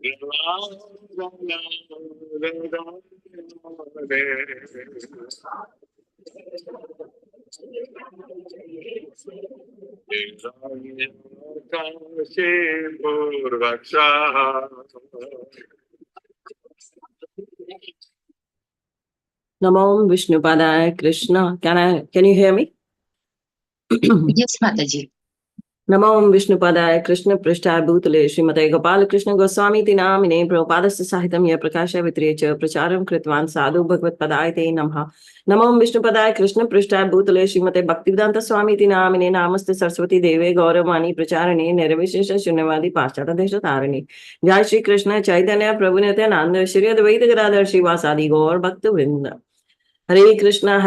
Namo Vishnupadaya Krishna. Can you hear me? Yes, Mataji. नमो विष्णुपदाय कृष्ण पृष्ठाय भूतले श्रीमते गोपाल कृष्ण गोस्वामी नामिने प्रभुपादस्य साहित्यं यः प्रकाशय वित्रिय च प्रचारं कृतवान् साधु भगवत्पदाय ते नमः। नमो विष्णुपदाय कृष्ण पृष्ठाय भूतले श्रीमते भक्तिवेदांत स्वामी नामिने नामस्ते सरस्वती देवे गौरवाणी प्रचारिणे निर्विशेष शून्यवादी पाश्चात्य देश तारिणे। जय श्री कृष्ण चैतन्य प्रभु नित्यानंद श्री अद्वैत गदाधर श्रीवासादि गौर भक्त वृंद। हरे कृष्ण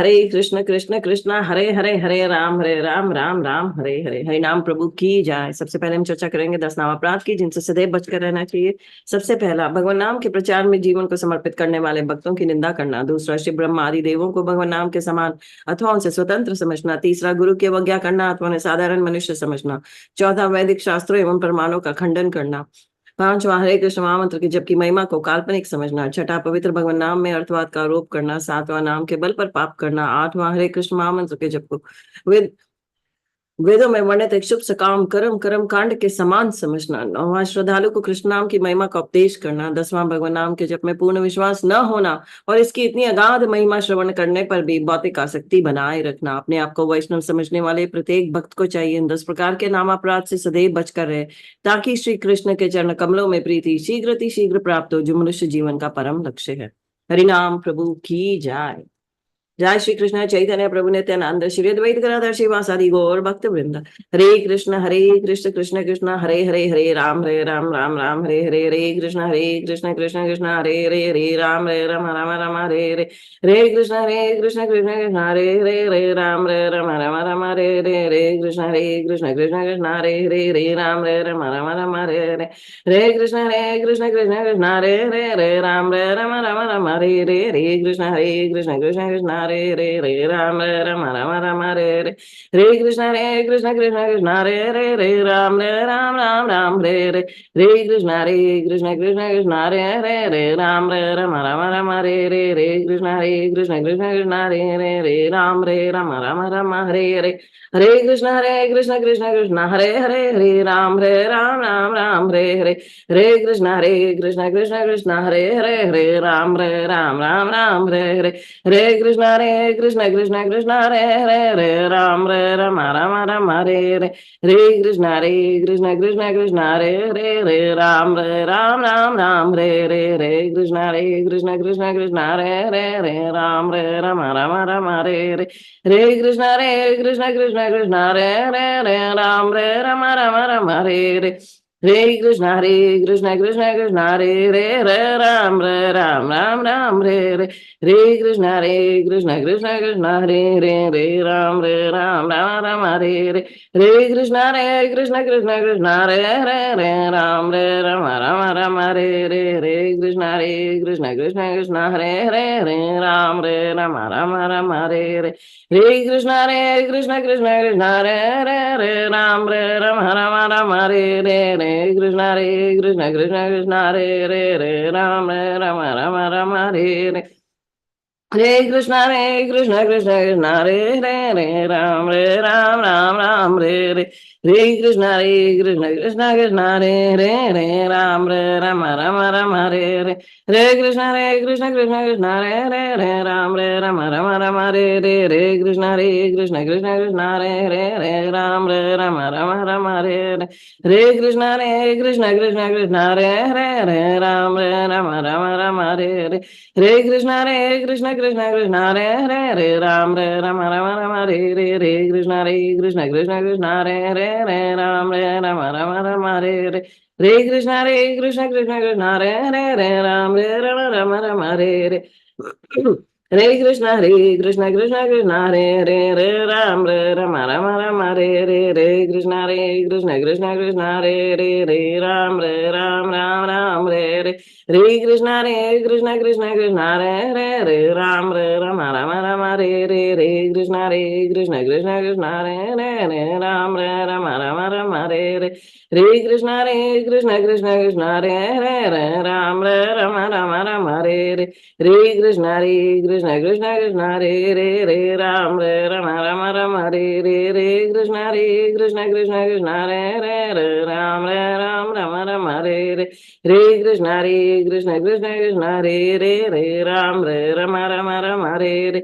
कृष्ण कृष्ण हरे हरे हरे राम राम राम हरे हरे। हरे नाम प्रभु की जाए। सबसे पहले हम चर्चा करेंगे 10 नाम अपराध की जिनसे सदैव बचकर रहना चाहिए। सबसे पहला, भगवान नाम के प्रचार में जीवन को समर्पित करने वाले भक्तों की निंदा करना। दूसरा, श्री ब्रह्मा आदि देवों को भगवान नाम के समान अथवा उनसे स्वतंत्र समझना। तीसरा, गुरु की अवज्ञा करना अथवा उन्हें साधारण मनुष्य समझना। चौथा, वैदिक शास्त्रों एवं प्रमाणों का खंडन करना। पांचवा, हरे कृष्ण महामंत्र की जबकि महिमा को काल्पनिक समझना। छठा, पवित्र भगवान नाम में अर्थवाद का आरोप करना। सातवां, नाम के बल पर पाप करना। आठवां, हरे कृष्ण महामंत्र के जप को वेदों में वर्णित एक शुभ सकाम कर्म कांड के समान समझना। नौवां, श्रद्धालु को कृष्ण नाम की महिमा का उपदेश करना। 10वां, भगवान नाम के जप में पूर्ण विश्वास न होना और इसकी इतनी अगाध महिमा श्रवण करने पर भी भौतिक आसक्ति बनाए रखना। अपने आप को वैष्णव समझने वाले प्रत्येक भक्त को चाहिए इन 10 प्रकार के नाम अपराध से सदैव बचकर रहे ताकि श्री कृष्ण के चरण कमलों में प्रीति शीघ्र प्राप्त हो, जो मनुष्य जीवन का परम लक्ष्य है। हरिनाम प्रभु की जाय। जय श्री कृष्ण चैतन्य प्रभु नित्यानंद श्री अद्वैत गदाधर श्रीवासादि गौर भक्त वृंद। हरे कृष्ण कृष्ण कृष्ण हरे हरे हरे राम राम हरे हरे। हरे कृष्ण कृष्ण कृष्ण हरे हरे हरे राम राम हरे हरे। हरे कृष्ण कृष्ण कृष्ण हरे हरे राम राम हरे हरे। हरे कृष्ण कृष्ण हरे हरे राम राम हरे हरे। हरे कृष्ण कृष्ण हरे हरे राम राम हरे हरे। हरे कृष्ण कृष्ण हरे हरे राम राम हरे हरे। हरे कृष्ण कृष्ण हरे हरे राम राम हरे हरे। हरे कृष्ण कृष्ण हरे हरे राम राम हरे हरे। हरे कृष्ण कृष्ण हरे हरे राम राम हरे हरे। हरे कृष्ण कृष्ण हरे हरे राम राम हरे हरे। हरे कृष्ण कृष्ण हरे हरे राम राम हरे हरे। हरे कृष्ण कृष्ण हरे हरे राम राम हरे हरे। हरे कृष्ण कृष्ण हरे हरे राम राम हरे हरे। हरे कृष्ण कृष्ण हरे हरे राम राम हरे हरे। हरे कृष्ण कृष्ण हरे हरे राम राम हरे हरे। हरे कृष्ण कृष्ण हरे हरे राम राम हरे हरे। हरे कृष्ण कृष्ण हरे हरे राम राम हरे हरे। हरे कृष्ण कृष्ण हरे हरे राम राम हरे हरे। हरे कृष्ण कृष्ण हरे हरे राम राम हरे हरे। हरे कृष्ण कृष्ण हरे हरे राम राम हरे हरे। हरे कृष्ण कृष्ण हरे हरे राम राम हरे हरे। हरे कृष्ण कृष्ण हरे हरे राम राम हरे हरे। हरे कृष्ण कृष्ण हरे हरे राम राम हरे हरे। हरे कृष्ण कृष्ण हरे हरे राम राम हरे हरे। हरे कृष्ण कृष्ण हरे हरे राम राम हरे हरे। हरे कृष्ण कृष्ण हरे हरे राम राम हरे हरे। हरे कृष्ण कृष्ण हरे हरे राम राम हरे हरे। हरे कृष्ण कृष्ण हरे हरे राम राम हरे हरे। हरे कृष्ण कृष्ण हरे हरे राम राम हरे हरे। हरे कृष्ण कृष्ण हरे हरे राम राम हरे हरे। हरे कृष्ण कृष्ण हरे हरे राम राम हरे रे रे कृष्णा रे कृष्ण कृष्ण कृष्ण हरे हरे हरे राम राम राम हरे रे रे कृष्णा रे कृष्ण कृष्ण कृष्ण हरे हरे हरे राम राम हरे रे रे कृष्णा रे कृष्ण कृष्ण कृष्ण हरे हरे हरे राम राम हरे रे रे कृष्णा रे कृष्ण कृष्ण कृष्ण हरे रे रे राम राम हरे रे रे कृष्णा रे कृष्ण कृष्ण कृष्ण हरे हरे हरे राम राम हरे रे रे कृष्णा रे कृष्ण कृष्ण कृष्ण हरे रे रे राम राम हरे रे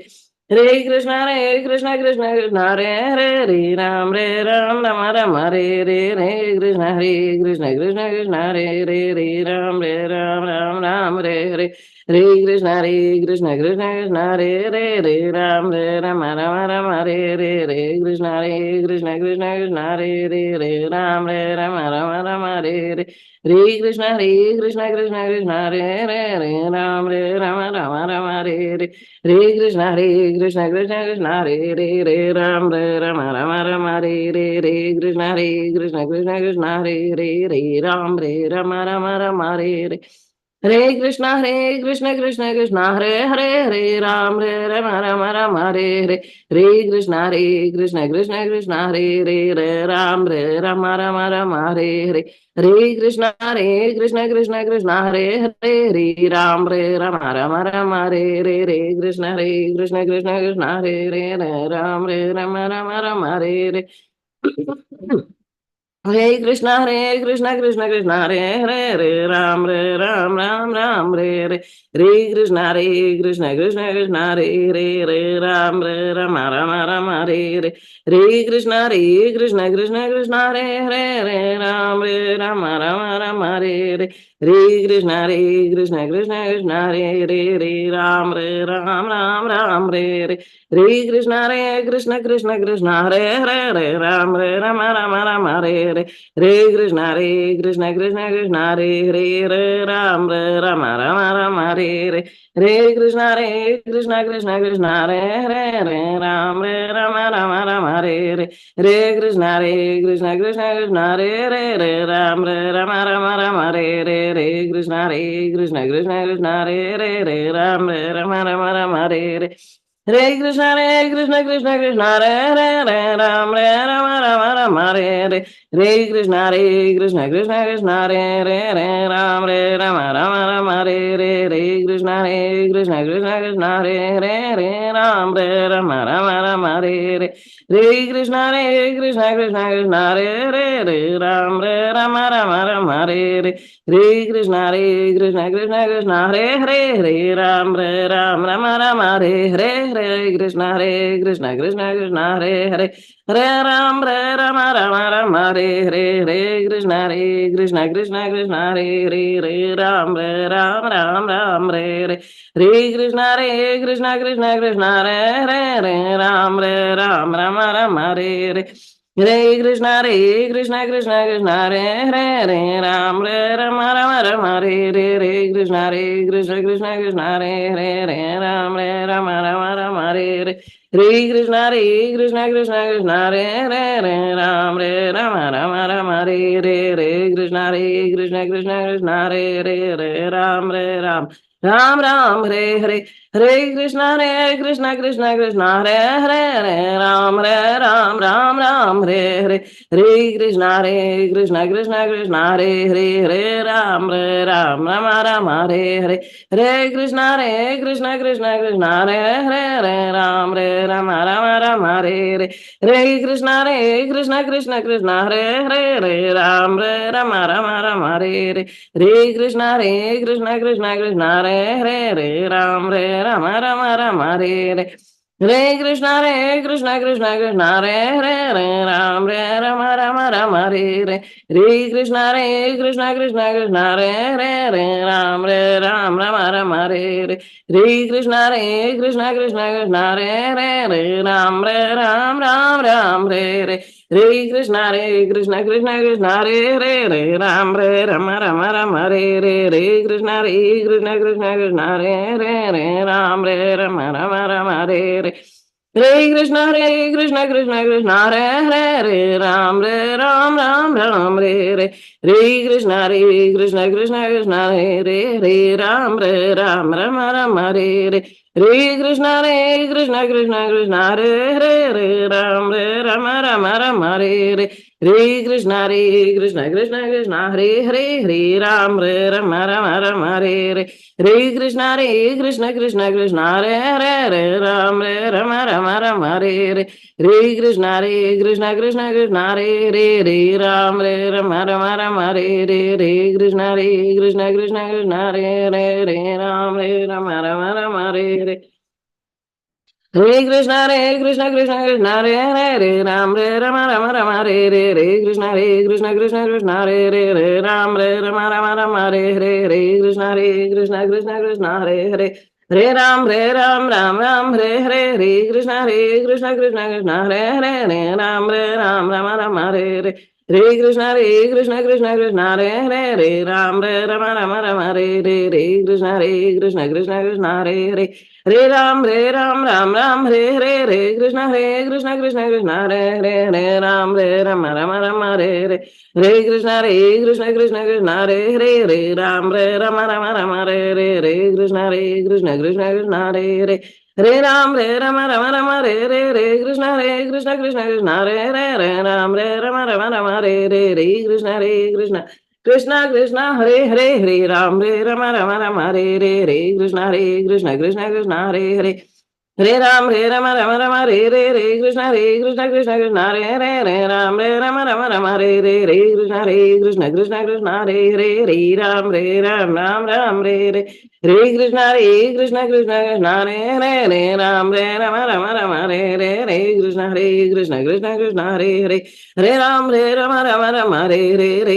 रे कृष्णा रे कृष्ण कृष्ण कृष्ण हरे हरे रे राम हरे रे रे कृष्ण हरे कृष्ण कृष्ण कृष्ण हरे रे रे राम रे हरे रे कृष्ण हरे कृष्ण कृष्ण कृष्ण हरे रे रे राम हरे रे रे कृष्ण हरे कृष्ण कृष्ण कृष्ण हरे रे रे राम हरे रे रे कृष्ण हरे कृष्ण कृष्ण कृष्ण हरे रे रे राम हरे रे रे कृष्ण हरे कृष्ण कृष्ण कृष्ण हरे रे रे राम हरे रे रे कृष्ण हरे कृष्ण कृष्ण कृष्ण हरे रे रे राम हरे रे हरे कृष्ण कृष्ण कृष्ण हरे हरे हरे राम हरे रे रे कृष्ण हरे कृष्ण कृष्ण कृष्ण हरे रे रे राम हरे रे रे कृष्ण हरे कृष्ण कृष्ण कृष्ण हरे हरे रे राम हरे रे रे कृष्ण हरे कृष्ण कृष्ण कृष्ण हरे रे रे राम हरे रे हरे कृष्ण कृष्ण कृष्ण हरे हरे हरे राम रे रे रे कृष्ण हरे कृष्ण कृष्ण कृष्ण हरे रे रे राम हरे रे रे कृष्ण हरे कृष्ण कृष्ण कृष्ण हरे हरे रे राम हरे रे रे कृष्ण हरे कृष्ण कृष्ण कृष्ण हरे रे रे राम रे रे रे कृष्ण हरे कृष्ण कृष्ण कृष्ण हरे हरे रे राम हरे रे रे कृष्ण हरे कृष्ण कृष्ण कृष्ण हरे हरे रे राम हरे रे रे कृष्ण हरे कृष्ण कृष्ण कृष्ण हरे हरे रे राम हरे रे रे कृष्ण हरे कृष्ण कृष्ण कृष्ण हरे रे रे राम हरे रे रे कृष्ण हरे कृष्ण कृष्ण कृष्ण हरे रे रे राम हरे रे हरे कृष्ण कृष्ण हरे हरे हरे राम हरे रे रे कृष्ण हरे कृष्ण कृष्ण कृष्ण हरे रे रे राम हरे रे रे कृष्ण हरे कृष्ण कृष्ण कृष्ण हरे रे रे राम हरे रे रे कृष्ण हरे कृष्ण कृष्ण कृष्ण हरे रे रे राम हरे रे रे कृष्ण हरे कृष्ण कृष्ण कृष्ण हरे हरे हरे राम हरे हरे हरे कृष्ण हरे कृष्ण कृष्ण कृष्ण हरे हरे हरे राम हरे हरे हरे कृष्ण हरे कृष्ण कृष्ण कृष्ण हरे हरे रे राम रे रे रे कृष्ण हरे कृष्ण कृष्ण कृष्ण हरे हरे हरे राम हरे रे हरे कृष्ण कृष्ण कृष्ण हरे हरे हरे राम हरे रे रे कृष्ण हरे कृष्ण कृष्ण कृष्ण हरे हरे हरे राम हरे रे रे कृष्ण कृष्ण कृष्ण कृष्ण हरे हरे हरे राम हरे रे रे कृष्ण हरे कृष्ण कृष्ण कृष्ण हरे हरे हरे राम हरे हरे हरे कृष्ण कृष्ण कृष्ण हरे हरे हरे राम हरे हरे हरे कृष्ण कृष्ण कृष्ण कृष्ण हरे हरे हरे राम हरे हरे हरे कृष्ण कृष्ण कृष्ण कृष्ण हरे हरे हरे राम हरे रे हरे कृष्ण कृष्ण कृष्ण हरे हरे हरे राम हरे रे हरे कृष्ण कृष्ण कृष्ण कृष्ण हरे हरे हरे राम हरे रे हरे कृष्ण कृष्ण कृष्ण हरे हरे हरे राम हरे रे हरे कृष्ण कृष्ण कृष्ण कृष्ण हरे हरे हरे राम हरे रे हरे कृष्ण कृष्ण कृष्ण कृष्ण हरे हरे हरे राम रे रे हरे कृष्ण कृष्ण कृष्ण कृष्ण हरे हरे हरे राम हरे रे हरे कृष्ण कृष्ण कृष्ण कृष्ण हरे हरे हरे राम हरे रे Hare Krishna Krishna Krishna Hare Hare Hare Ram Ram Re Hare Krishna Krishna Hare Ram Ram Hare Hare Krishna Krishna Krishna Hare Ram Hare Hare Krishna Krishna Hare Ram Hare Hare Krishna Krishna Hare Ram Hare Hare Krishna Krishna Hare Ram Hare Krishna Krishna Hare Ram Hare Hare Krishna Krishna Hare Ram Hare Krishna Krishna Hare Ram Hare Krishna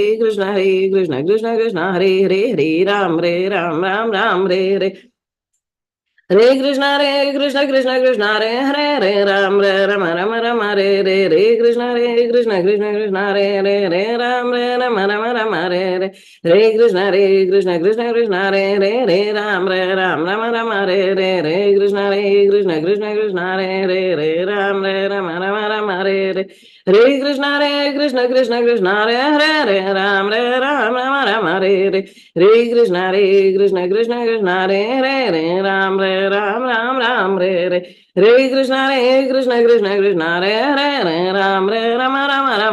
Ram Hare Krishna Krishna Hare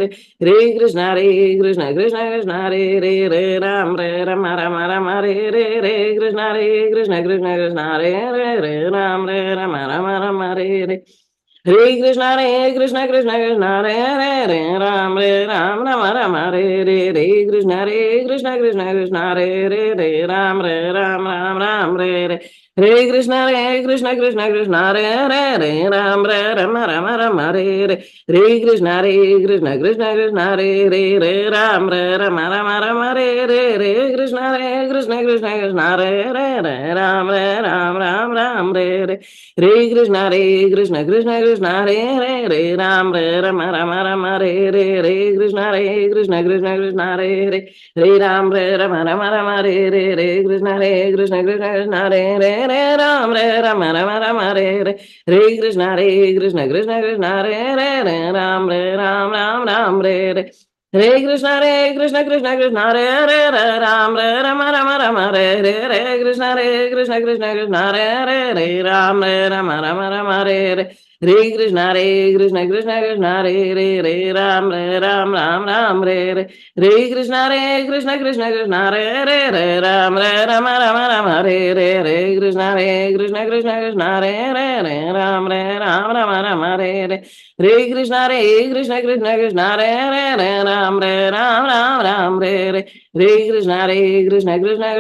Ram Hare Krishna Krishna Hare Ram Krishna Krishna Hare Krishna Krishna Hare Krishna Krishna Hare Krishna Hare Ram Hare Krishna Hare Ram Hare Krishna Hare Ram Hare Hare Krishna Krishna Krishna Hare Ram Ram Hare Krishna Krishna Hare Ram Ram Hare Krishna Krishna Krishna Hare Ram Ram Hare Krishna Krishna Hare Ram Ram Hare Krishna Krishna Krishna Hare Ram Hare Krishna Krishna Krishna Hare Ram Hare Krishna Krishna Hare Ram Hare Krishna Krishna Hare Ram Hare Krishna Krishna Hare Ram Hare Hare Krishna Krishna Krishna Hare Ram Hare Hare Krishna Krishna Krishna Hare Ram Hare Krishna Krishna Krishna Hare Ram Hare Hare Krishna Krishna Hare Ram Hare Krishna Krishna Hare Hare Ram Hare Krishna Krishna Hare Hare Ram Hare Krishna Hare Hare Ram Hare Krishna Hare Ram Hare Krishna Hare Ram Hare Krishna Krishna Hare Hare Krishna Krishna Hare Ram Hare Krishna Krishna Hare Ram Hare Krishna Krishna Hare Ram Hare Krishna Hare Ram Hare Krishna Hare Krishna Ram Hare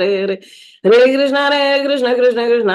Krishna Hare Krishna Krishna Hare Hare Ram Ram Hare Krishna Krishna Hare Ram Hare Krishna Krishna Hare Ram Hare Krishna Hare Ram Hare Krishna Hare Ram Hare Krishna Hare Ram Hare Krishna Krishna Krishna Hare Ram Hare Krishna Krishna Hare Ram Krishna Hare Krishna Hare Ram Krishna Krishna Hare Ram Hare Hare Hare Krishna Krishna Krishna Hare Ram Hare Krishna Krishna Hare Ram Hare Krishna Hare Ram Hare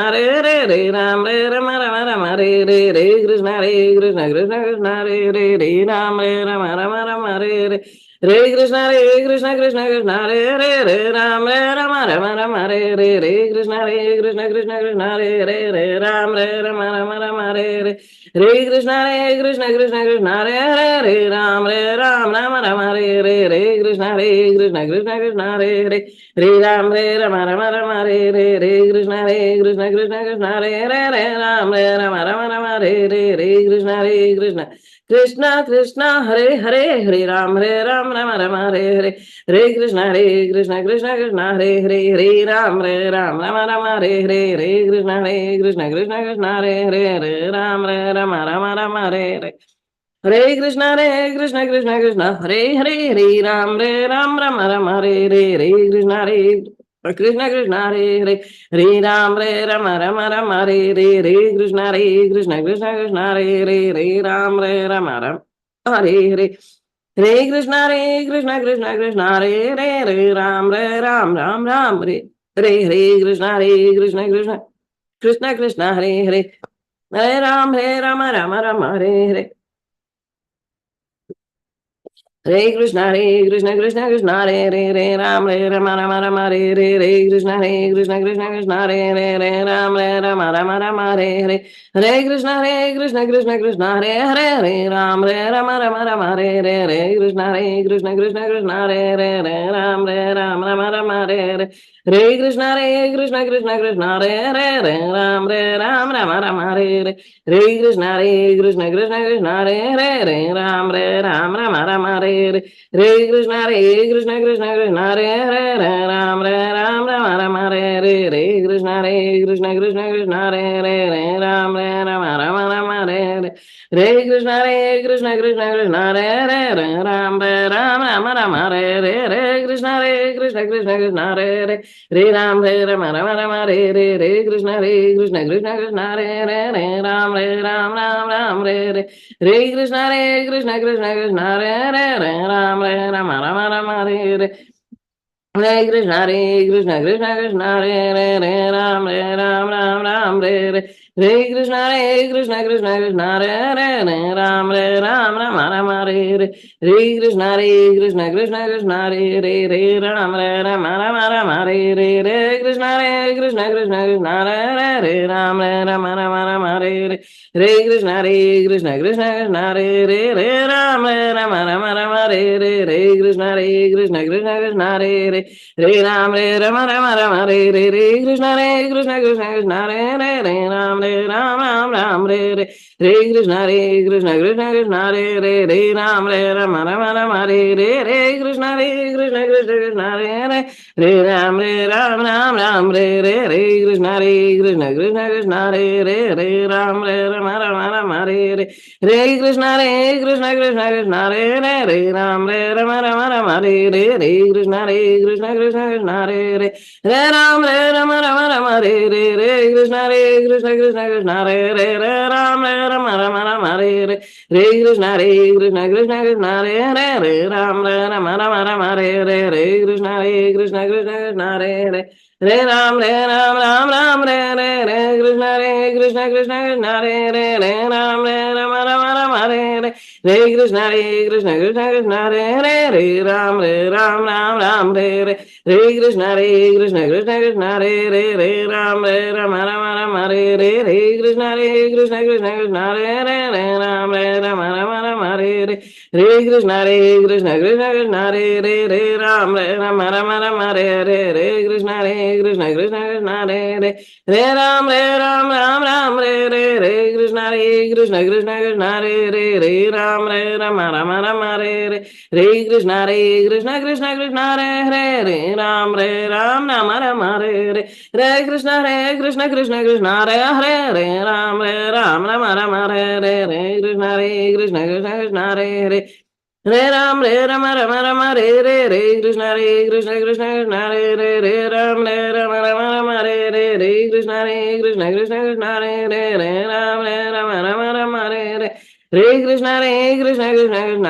Krishna Hare Krishna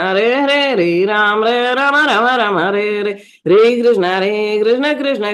Hare Krishna Hare Krishna Krishna Hare Hare Ram Ram Hare Hare Krishna Krishna Hare Ram Hare Krishna Krishna Hare Ram Hare Krishna Krishna Hare Ram Hare Krishna Krishna Hare Ram Hare Krishna Krishna Hare Ram Hare Krishna Krishna Hare Ram Hare Krishna Krishna Hare Ram Hare Krishna Krishna Hare Ram Hare Krishna Krishna Hare Ram Hare Krishna Krishna Hare Ram Krishna Krishna Hare Ram Hare Krishna Krishna Hare Ram Hare Krishna Krishna Hare Ram Hare Krishna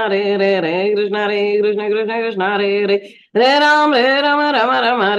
Hare Krishna Hare Ram Krishna Krishna Hare Re Ram Rama Rama Re Krishna Krishna Krishna Re Ram Rama Rama Re Krishna Krishna Krishna Re Ram Rama Rama Re Krishna Krishna Krishna Re Ram Rama Re Krishna Krishna Re Ram Rama Rama Hare Krishna Krishna Krishna Re Rama Rama Re Krishna Krishna Krishna Re Rama Rama Re Krishna Krishna Re Rama Rama Re Krishna Krishna Re Rama Rama Re Krishna Krishna Krishna Hare Rama Hare Krishna Krishna Krishna Hare Rama Re Krishna Krishna Hare Rama Re Krishna Krishna Rama Re Krishna Krishna Re Rama Re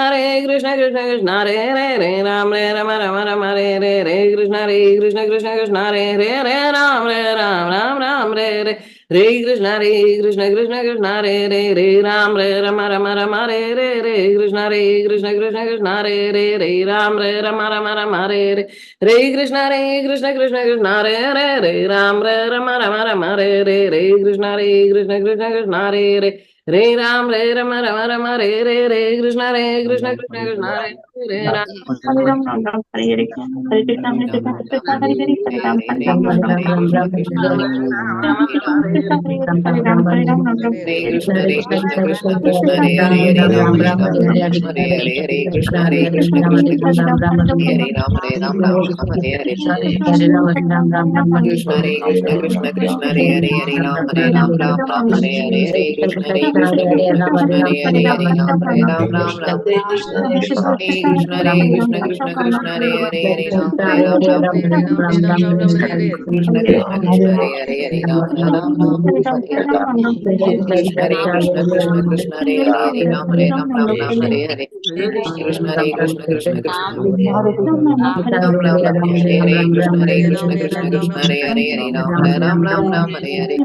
Krishna Krishna Re Rama Krishna Krishna Re Krishna Re Krishna Re Krishna Rama Re Krishna Ram Re Re Re Krishna Krishna Krishna Re Ram Rama Rama Rama Re Krishna Krishna Krishna Re Ram Rama Rama Rama Re Krishna Krishna Krishna Re Ram Rama Rama Rama Re Krishna Krishna Re Ram Rama Rama Rama Re Krishna Krishna Krishna Re Ram Hare Ram Ram Ram Hare Hare Hare Krishna Hare Krishna Krishna Hare Hare Hare Ram Ram Ram Ram Krishna Hare Hare Hare Ram Ram Ram Krishna Hare Krishna Krishna Hare Krishna Krishna Hare Hare Hare Ram Hare Hare Ram Ram Hare Ram Ram Hare Ram Hare Ram Hare Hare Hare Krishna Hare Krishna Krishna Krishna Hare Krishna Ram Ram Hare Hare Ram Hare Ram Hare Ram Ram Ram Hare Hare Krishna Hare Ram Ram Ram Krishna Hare Krishna Krishna Krishna Hare Hare Hare Ram Hare Ram Ram Ram Hare Hare Hare Krishna Hare Krishna Krishna Krishna Hare Hare Hare Ram Hare Ram Ram Ram Hare Krishna Hare Krishna Krishna Krishna Hare Hare Hare Ram Hare Ram Ram Krishna Krishna Krishna Hare Hare Hare Ram Ram Ram Hare Hare Krishna Hare Krishna Krishna Krishna Hare Hare Hare Ram Hare Ram Ram Ram Hare Hare Krishna Hare Krishna Krishna Krishna Ram Ram Ram Hare Hare Krishna Hare Krishna Krishna Krishna Hare Hare Hare Ram Ram Ram Ram Hare Hare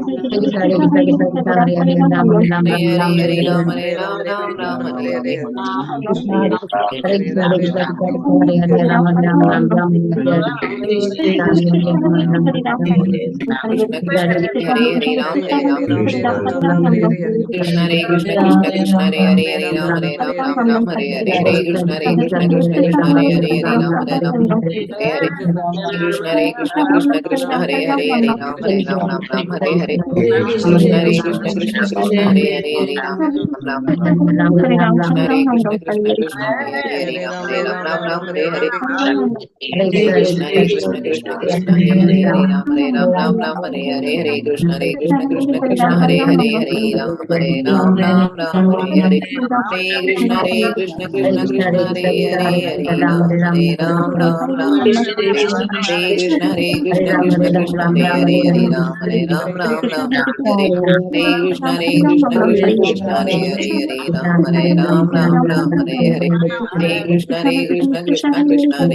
Hare Hare Hare Ram Hare Ram Ram Ram Hare Hare Krishna Krishna Hare Hare Ram Hare Ram Krishna Hare Krishna Krishna Krishna Hare Hare Hare Ram Hare Ram Ram Ram Hare Hare Hare Krishna Hare Krishna Krishna Krishna Hare Hare Hare Ram Hare Ram Hare Hare Krishna Hare Krishna Krishna Krishna Hare Hare Hare Ram Hare Ram Ram Ram Hare Hare Krishna Hare Krishna Krishna Krishna Hare Hare Hare Ram Ram Ram Krishna Hare Krishna Krishna Krishna Hare Hare Hare Ram Hare Ram Ram Ram Hare Hare Krishna Hare Krishna Krishna Krishna Hare Hare Hare Ram Hare Ram Ram Ram Hare Hare Hare Krishna Hare Krishna Krishna Krishna Hare Hare Hare Ram Hare Ram Ram Ram Hare Hare Hare Krishna Krishna Krishna Hare Hare Hare Ram Hare Ram Ram Ram Hare Hare Krishna Krishna Krishna Hare Hare Hare Ram Hare Ram Ram Ram Hare Hare Krishna Krishna Krishna Hare Hare Hare Ram Hare Ram Ram Ram Hare Hare Krishna Krishna Krishna Krishna Hare Hare Hare Ram Ram Ram Ram Hare Hare Krishna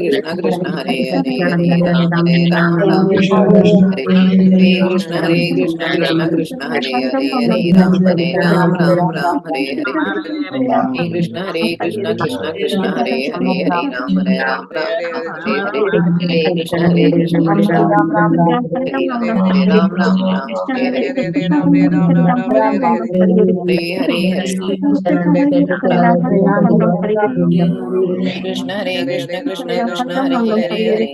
Krishna Krishna Krishna Hare Hare Hare Ram Hare Ram Ram Hare Krishna Krishna Krishna Krishna Hare Hare Hare Ram Hare Ram Ram Ram Hare Hare Hare Krishna Krishna Krishna Hare Hare Hare Ram Hare Ram Ram Ram Hare Hare Hare Krishna Krishna Hare Ram Hare Ram Ram Ram Hare Hare Hare Hare Krishna Hare Krishna Krishna Krishna Hare Hare Hare Ram Hare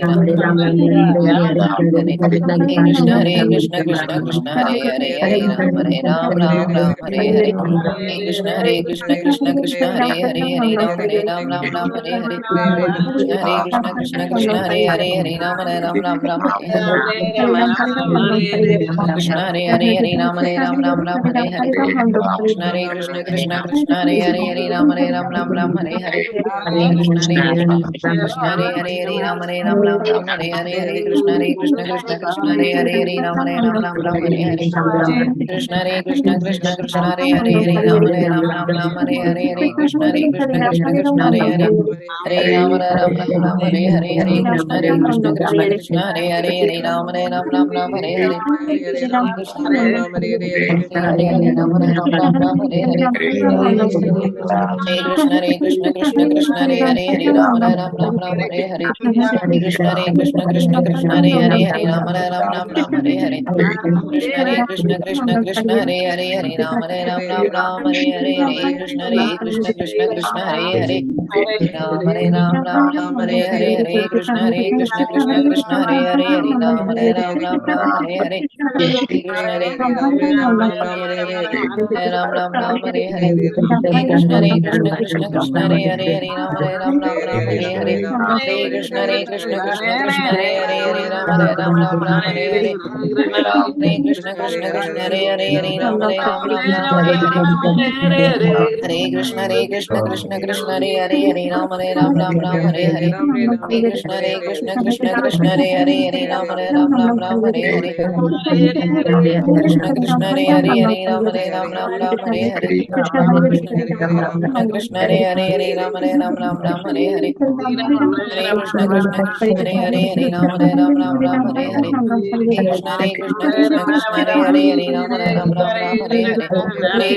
Krishna Hare Krishna Krishna Krishna Hare Hare Hare Ram Hare Ram Ram Ram Hare Hare Krishna Hare Krishna Krishna Krishna Hare Hare Hare Ram Hare Ram Ram Ram Hare Hare Krishna Hare Krishna Krishna Krishna Hare Hare Hare Ram Hare Ram Ram Ram Hare Hare Krishna Hare Hare Hare Ram Hare Ram Ram Ram Hare Hare Krishna Hare Krishna Krishna Krishna Hare Hare Hare Ram Hare Ram Ram Ram Hare Hare Krishna Hare Krishna Krishna Hare Hare Hare Ram Hare Ram Ram Ram Hare Hare Hare Krishna Hare Krishna Krishna Krishna Hare Hare Hare Ram Hare Ram Ram Ram Hare Hare Krishna Hare Krishna Krishna Krishna Hare Hare Hare Ram Hare Ram Ram Ram Hare Hare Hare Krishna Hare Krishna Krishna Krishna Hare Hare Hare Ram Hare Ram Ram Ram Hare Hare Hare Krishna Hare Krishna Krishna Krishna Hare Hare Hare Ram Hare Ram Ram Ram Hare Hare Krishna Hare Hare Hare Ram Hare Ram Ram Ram Hare Hare Hare Krishna Krishna Krishna Hare Hare Hare Ram Hare Ram Ram Ram Hare Hare Krishna Hare Krishna Krishna Krishna Hare Hare Hare Ram Hare Ram Ram Ram Hare Hare Krishna Hare Krishna Krishna Krishna Hare Hare Hare Ram Hare Ram Ram Ram Hare Hare Hare Krishna Hare Krishna Krishna Krishna Hare Hare Ram Hare Ram Ram Ram Hare Hare Hare Krishna Hare Krishna Krishna Krishna Hare Hare Hare Ram Hare Ram Ram Ram Hare Hare Krishna Hare Ram Ram Ram Hare Hare Krishna Hare Krishna Krishna Krishna Hare Hare Hare Ram Hare Ram Ram Ram Hare Hare Krishna Hare Krishna Krishna Krishna Hare Hare Hare Ram Hare Ram Ram Ram Hare Hare Hare Krishna Krishna Krishna Hare Hare Hare Ram Hare Ram Ram Ram Hare Hare Hare Krishna Krishna Krishna Krishna Hare Hare Hare Ram Hare Ram Ram Ram Hare Hare Hare Krishna Krishna Krishna Hare Ram Hare Ram Ram Ram Hare Hare Krishna Krishna Hare Ram Hare Ram Ram Ram Hare Hare Krishna Krishna Hare Ram Hare Ram Ram Ram Hare Hare Hare Krishna Hare Ram Hare Ram Ram Ram Hare Hare Hare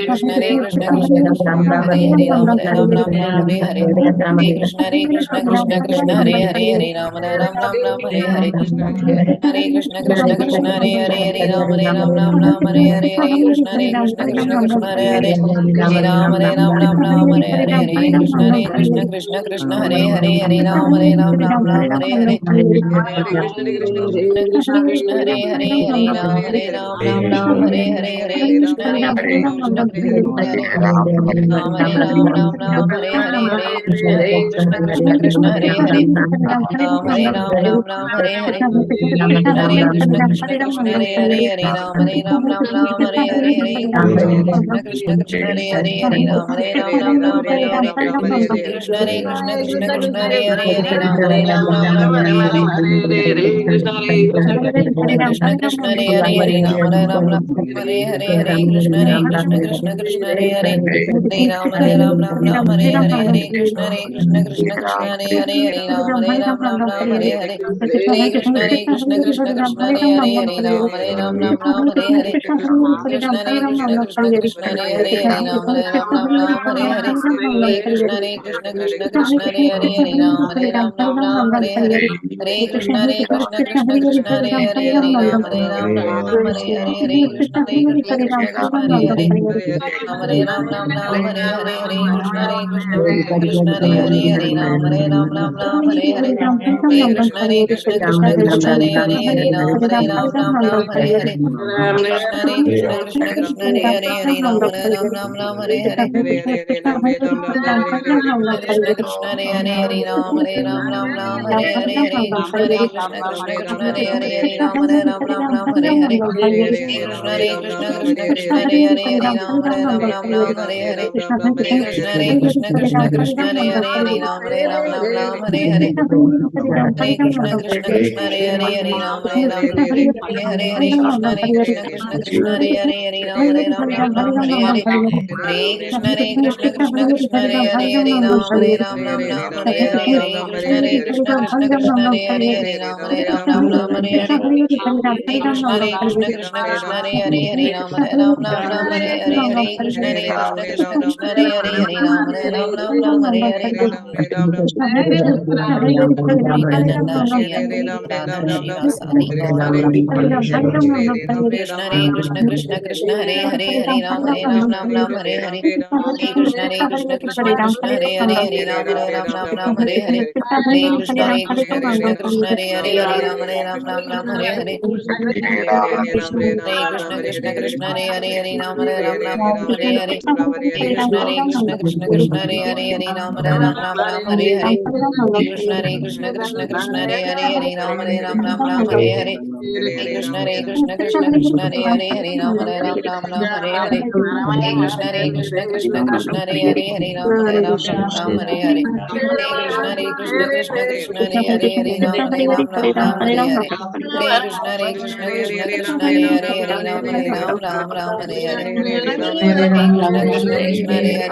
Krishna Hare Ram Hare Ram Ram Ram Hare Hare Hare Krishna Hare Ram Hare Ram Ram Ram Hare Hare Hare Krishna Hare Ram Hare Ram Ram Ram Hare Hare Hare Krishna Hare Ram Hare Ram Ram Ram Hare Hare Hare Krishna Hare Hare Ram Ram Ram Hare Hare Hare Krishna Hare Ram Ram Ram Hare Hare Krishna Hare Hare Ram Ram Hare Hare Hare Ram Hare Hare Hare Krishna Hare Hare Ram Hare Hare Hare Krishna Ram Ram Hare Hare Hare Krishna Ram Ram Hare Hare Krishna Hare Ram Ram Hare Hare Hare Krishna Hare Ram Hare Hare Hare Krishna Hare Ram Ram Hare Hare Hare Krishna Hare Ram Ram Hare Hare Hare Krishna Hare Ram Hare Hare Krishna Hare Ram Hare Hare Hare Krishna Hare Ram Hare Hare Hare Krishna Hare Ram Hare Hare Krishna Hare Ram Hare Hare Hare Krishna Hare Ram Hare Hare Hare Krishna Hare Ram Hare Hare Krishna Hare Ram Hare Hare Krishna Hare Ram Hare Hare Hare Krishna Hare Ram Hare Hare Krishna Hare Ram Hare Hare Krishna Hare Ram Hare Hare Hare Krishna Ram Hare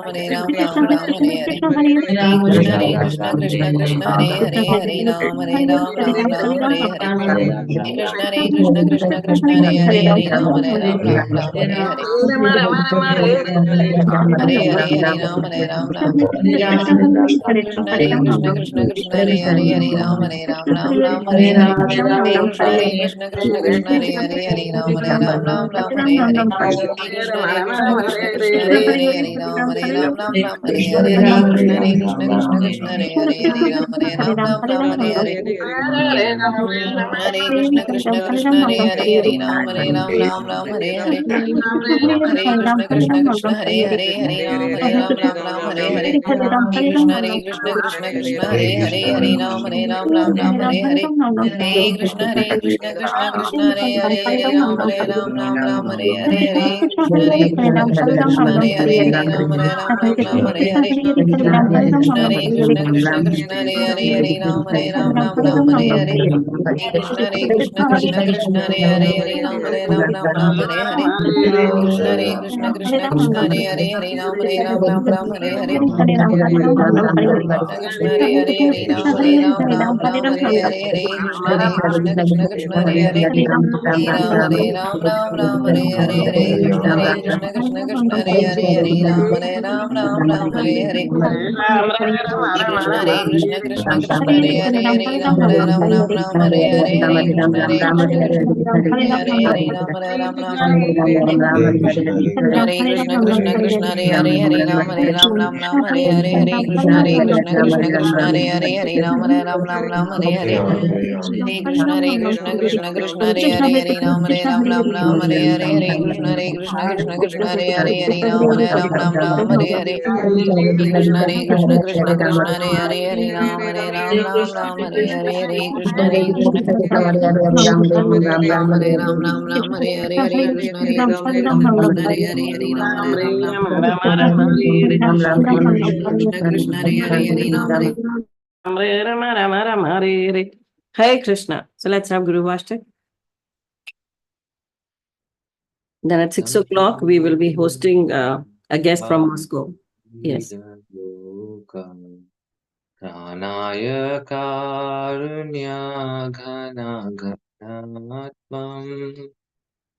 Krishna Ram Hare Hare Hare Krishna Hare Ram Hare Hare Hare Krishna Ram Hare Hare Hare Krishna Hare Ram Hare Hare Nityananda Shri Advaita Radha Shiva Sadi Gauravangi Krishna Hare Ram Hare Hare Hare Krishna Hare Ram Hare Hare Hare Krishna Ram Hare Hare Hare Krishna Ram Hare Hare Hare Krishna Ram Hare Hare Krishna Ram Hare Hare Ram Hare Hare Ram Hare Hare Ram Hare Hare Hare Krishna Krishna Krishna Hare Hare Hare Ram Ram Ram Hare Hare Hare Krishna Krishna Krishna Hare Hare Hare Ram Ram Hare Hare Krishna Krishna Krishna Hare Hare Hare Ram Ram Hare Hare Krishna Krishna Hare Hare Hare Ram Ram Hare Hare Hare Krishna Krishna Krishna Hare Hare Hare Ram Ram Hare Hare Hare Krishna Krishna Krishna Hare Hare Hare Ram Hare Hare Hare Krishna Krishna Krishna Hare Hare Hare Ram Ram Hare Hare Hare Krishna Krishna Hare Hare Ram Hare Krishna Krishna Krishna Hare Hare Hare Ram Ram Hare Hare Hare Krishna Krishna Krishna Hare Hare Hare Ram Ram Hare Hare Hare Krishna Krishna Krishna Hare Hare Hare Ram Ram Hare Hare Hare Krishna Krishna Krishna Hare Hare Hare Ram Hare Hare Krishna Krishna Krishna Hare Hare Hare Ram Hare Hare Hare Krishna Krishna Ram Hare Hare Hare Krishna Hare Hare Hare Krishna Krishna Hare Hare Hare Ram Hare Hare Krishna. So let's have Guru Vashtak. Then at 6 o'clock, we will be hosting a guest from Moscow. Yes. Pranaya karunya ghana ghanatvam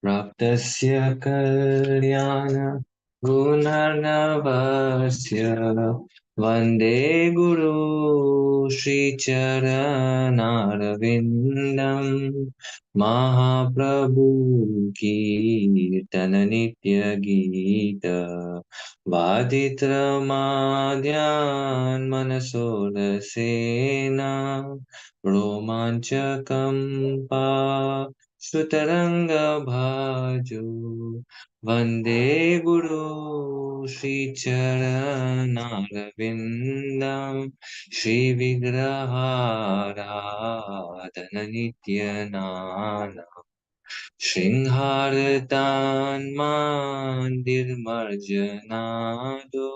Praptasya kalyana gunarnavasya Vande Guru Shri Charanarvindam Mahaprabhu Kirtana Nitya Gita Vaditra Madhyan Manasodasena Romanchakam Pa Sutaranga Bhaju Vande Guru Shri Charanarvindam Shri Vigraharadhana Nityanana Shringharadan Mandir Marjanado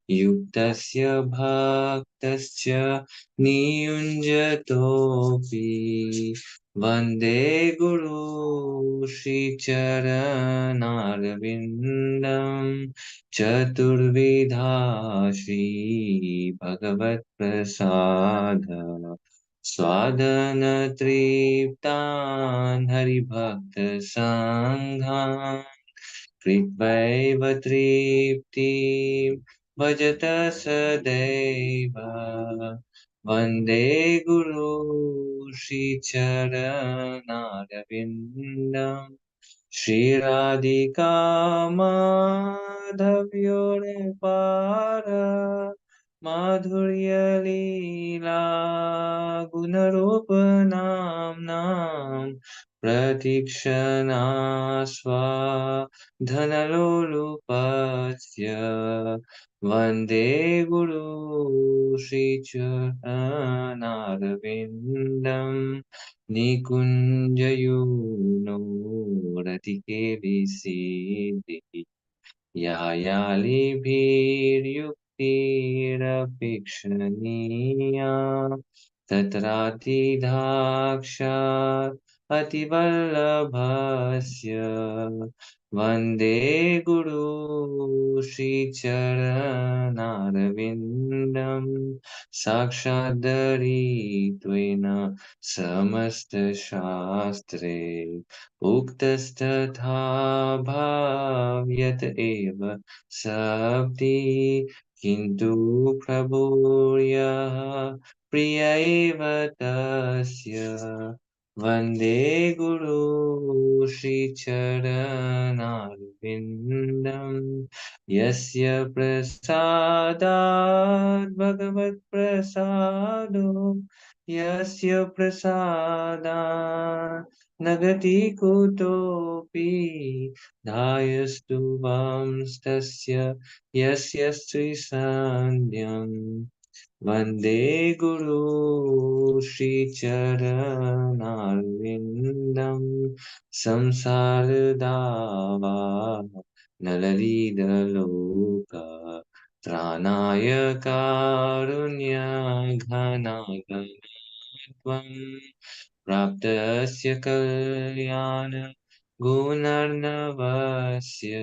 Yuktasya Bhaktasya Niyunjatopi Vande Guru Shri Charanarvindam Chaturvidha Shri Bhagavat Prasada Swadhana Triptan Haribhakta Sanghan Kritvaiva Triptim Bhajata Sadaiva Vande Guru Shri Charanarvindam Shri Radhika Madhavyore Para Madhurya Leela Gunarupanam Nam Pratikshana Swa Dhanalolupasya Vande Guru Shri Charanarvindam Nikunjayuno Ratike Visiddhi Yayalibhiryuktirapikshaniya Tatratidakshat Ativallabhasya Vande Guru Shri Charanarvindam Sakshadaritvena Samasta Shastre Uktasthatha bhavyat eva sabdi kintu prabhurya priya eva tasya Vande Guru Shri Charanarvindam Yasya prasadat bhagavat prasado Yasya prasadat Nagati kutopi dhayastu vamstasya yasya sri sandhyam Vande Guru Shri Charanarvindam Samsara Dava Nalalida Loka त्राणाय कारुण्यघनाघनत्वं प्राप्तस्य कल्याण गुणर्णवस्य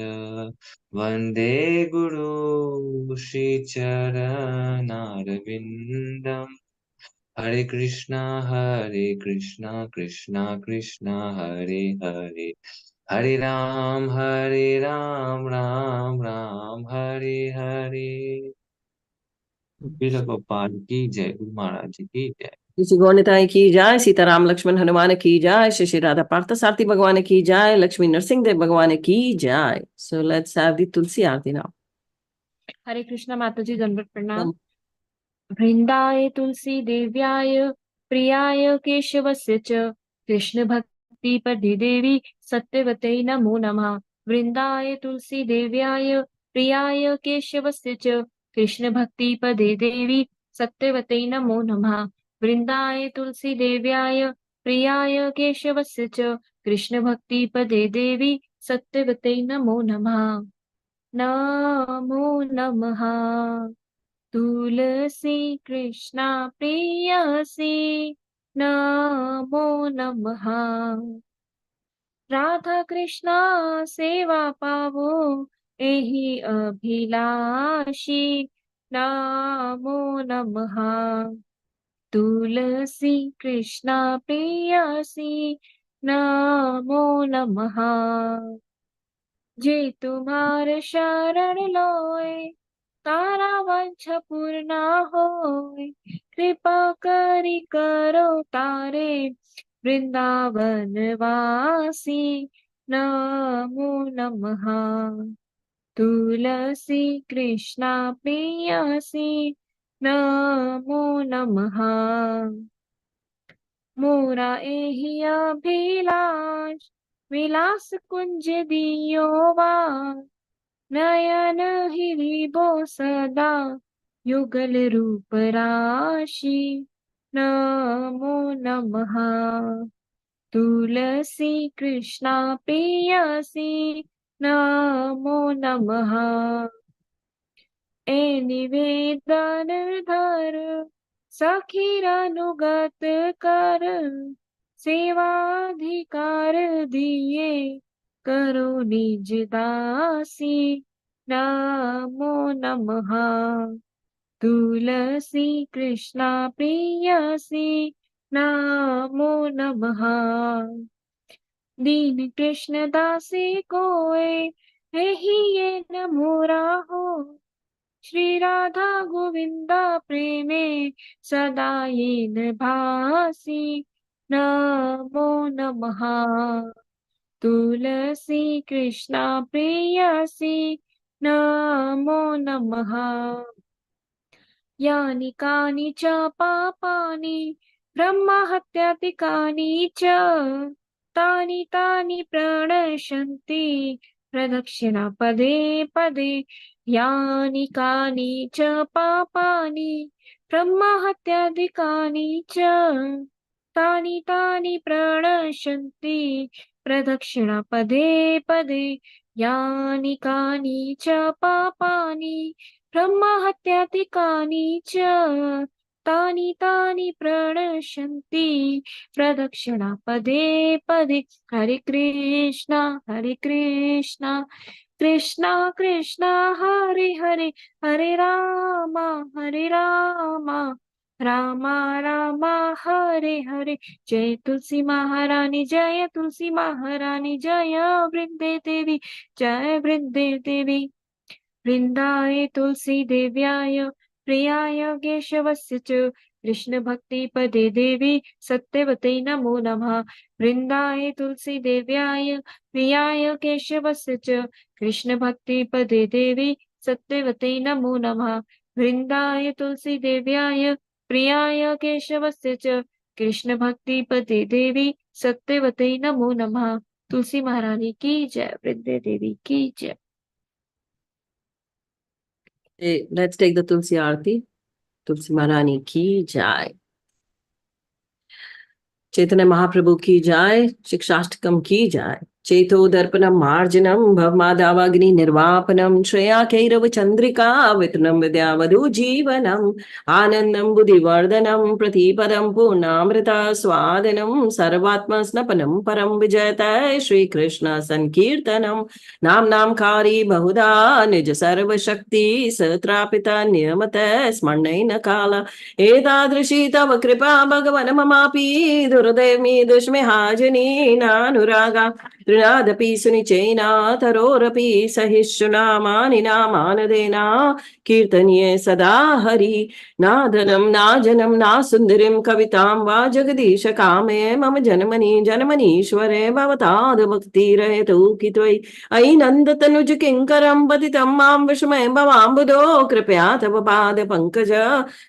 वन्दे गुरु श्रीचरणारविन्दम् हरे कृष्णा कृष्णा कृष्णा हरे हरे हरे राम राम राम हरे हरे। गोपाल की जय, गुरु महाराज जी की जय। किसी गौनिताई की जाय, सीताराम लक्ष्मण हनुमान की जाय, श्री श्री राधा पार्थ सारथी भगवान की जाय, लक्ष्मी नरसिंह देव भगवान की जाय। So let's have the Tulsi aarti now. Hare Krishna माताजी, दंडवत प्रणाम। वृंदाय तुलसी देव्याय प्रियाय केशवस्य च कृष्ण भक्ति पदे देवी सत्यवते नमो नमः। वृंदाय तुलसी देव्याय प्रियाय केशवस्य च कृष्ण भक्ति पदे देवी सत्यवते नमो नमः। वृंदाय तुलसी देव्याय प्रियाय केशवस्य च कृष्ण भक्ति पदे देवी सत्यवते नमो नमः। नमो नमः। तुलसी कृष्णा प्रेयसी नमो नमः। राधा कृष्णा सेवा पावो एहि अभिलाषी नमो नमः। तुलसी कृष्णा प्रेयसी नमो नमः। जे तुम्हार शरण लोय तारा वंश पूर्ण होय। कृपा करी करो तारे वृंदावन वासी नमो नमः। तुलसी कृष्णा प्रेयसी नमो नमः। मोरा एहि अभिलाष विलास कुंज दियो बार। नयन हिरिबो सदा युगल रूप राशि नमो नमः। तुलसी कृष्णा प्रेयसी नमो नमः। ए निवेदन धर सखीर अनुगत कर सेवाधिकार दिए करो निज दासी नमो नमः। तुलसी कृष्णा प्रेयसी नमो नमः। दीन कृष्ण दासी कोय एहि ये न मोरा हो। श्री राधा गोविंदा प्रेमे सदा येन भासी नमो नमः। तुलसी कृष्णा प्रेयसी नमो नमः। यानि कानि च पापानि ब्रह्महत्यादिकानि च तानि तानि प्रणश्यन्ति प्रदक्षिणा पदे पदे। यानि कानि च पापानि ब्रह्महत्यादिकानि च तानि तानि प्रणश्यन्ति प्रदक्षिणा पदे पदे। यानि कानि च पापानि ब्रह्महत्यादिकानि च तानि तानि प्रणश्यन्ति प्रदक्षिणा पदे पदे। हरे कृष्णा कृष्णा कृष्णा हरे हरे हरे रामा रामा रामा हरे हरे। जय तुलसी महारानी जय तुलसी महारानी जय वृंदे देवी जय वृंदे देवी। वृंदाय तुलसी देव्याय प्रियाय केशवस्य च कृष्ण भक्ति पदे देवी सत्यवते नमो नमः। वृंदाय तुलसी देव्याय प्रियाय केशवस्य च कृष्ण भक्ति पदे देवी सत्यवते नमो नमः। वृंदाय तुलसी देव्याय प्रियाय केशवस्य च कृष्ण भक्ति पदे देवी सत्यवते नमो नमः। तुलसी महारानी की जय, वृंदे देवी की जय। Let's take the Tulsi Aarti. Tulsi Maharani की जाय। चैतन्य महाप्रभु की जाय। शिक्षाष्टकम की जाय। चेतो दर्पणम मार्जनम भवमादावाग्नि निर्वापनम श्रेया कैरव चंद्रिका वितनम विद्यावधु जीवनम आनंदम बुद्धिवर्धनम प्रतिपदम पूर्णामृता स्वादनम सर्वात्म स्नपनम परम विजयतय श्री कृष्ण संकीर्तनम नाम नामकारी बहुधा निज सर्व शक्ति सत्रापिता नियमत स्मरणेन काल एतादृशी तव कृपा भगवन ममापि दुर्दैवी दुष्मिहाजनी नानुरागा तृणादपि सुनिचैनातरोरपि सहिष्णुना मानिना मानदेना कीर्तनीये सदा हरि नादनं नाजनं नासुन्दरीं कवितां वा जगदीश कामे मम जन्मनि जन्मनीश्वरे भवताद भक्तिरहेतु कि त्वयि अयि नन्दतनुज किङ्करं पतितं मां विस्मय भवाम्बुधो कृपया तव पाद पङ्कज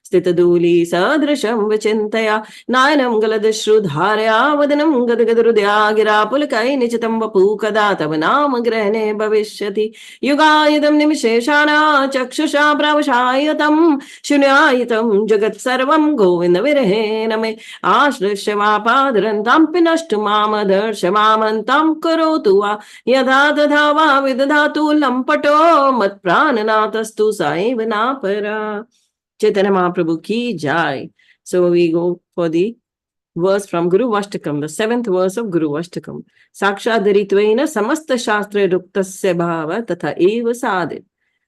स्थितधूलि सदृशं विचिन्तया नायनं गलदश्रुधारया वदनं गदगदहृदया गिरा पुलकै निचितं वपु कदा तव नाम ग्रहणे भविष्यति युगायुधं निमिषेषाणा चक्षुषा प्रवशायतं शून्यायितं जगत्सर्वं गोविन्द विरहेण मे आश्लिष्य वा पादरन्तां पिनष्टु माम दर्श मामन्तं करोतु वा यथा तथा वा विदधातु लम्पटो मत्प्राणनाथस्तु स एव नापरा। Chaitanya Mahaprabhu ki jai. So we go for the verse from Guru Vashtakam, the 7th verse of Guru Vashtakam. Sakshadharitvaina samasta shastra ruktasya bhava tatha eva sadit.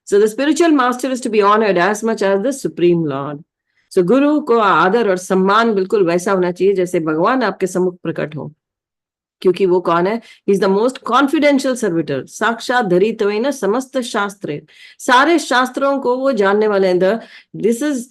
So the spiritual master is to be honored as much as the Supreme Lord. So Guru को आदर और सम्मान बिल्कुल वैसा होना चाहिए जैसे भगवान आपके सम्मुख प्रकट हो, क्योंकि वो कौन है? Is the most confidential servitor. साक्षात धरित्वेन समस्त शास्त्रे, सारे शास्त्रों को वो जानने वाले हैं। This is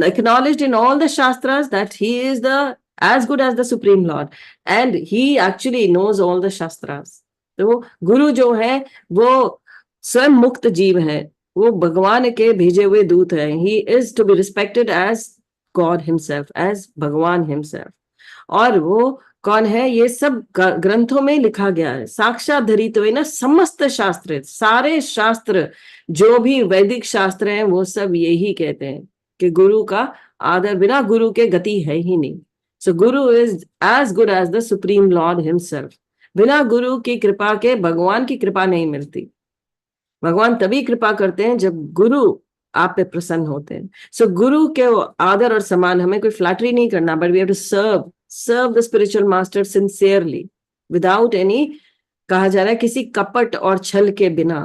acknowledged in all the shastras that he is the as good as the supreme lord and he actually knows all the shastras. तो गुरु जो है वो स्वयं मुक्त जीव है, वो भगवान के भेजे हुए दूत है। he is to be respected as God himself, as भगवान himself। और वो कौन है? ये सब ग्रंथों में लिखा गया है। साक्षात धरित्वेन समस्त शास्त्र, सारे शास्त्र जो भी वैदिक शास्त्र हैं वो सब यही कहते हैं कि गुरु का आदर, बिना गुरु के गति है ही नहीं। So guru is as good as the supreme lord himself. बिना गुरु की कृपा के भगवान की कृपा नहीं मिलती। भगवान तभी कृपा करते हैं जब गुरु आप पे प्रसन्न होते हैं। सो गुरु के आदर और सम्मान, हमें कोई फ्लैटरी नहीं करना, but we have to serve the spiritual master sincerely without any, कहा जा रहा है, किसी कपट और छल के बिना,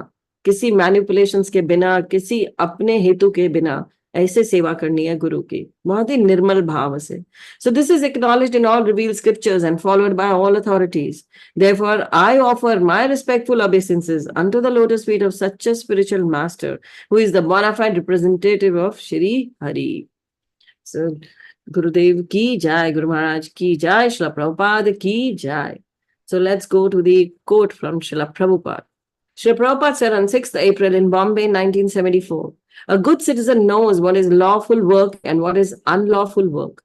किसी मैनिपुलेशंस के बिना, किसी अपने हेतु के बिना ऐसे सेवा करनी है गुरु की, बहुत ही निर्मल भाव से। So this is acknowledged in all revealed scriptures and followed by all authorities. Therefore, I offer my respectful obeisances unto the lotus feet of such a spiritual master who is the bona fide representative of Shri Hari. So Gurudev ki jai, Guru Maharaj ki jai, Srila Prabhupada ki jai. So let's go to the quote from Srila Prabhupada. Srila Prabhupada said on 6th April in Bombay, 1974, a good citizen knows what is lawful work and what is unlawful work.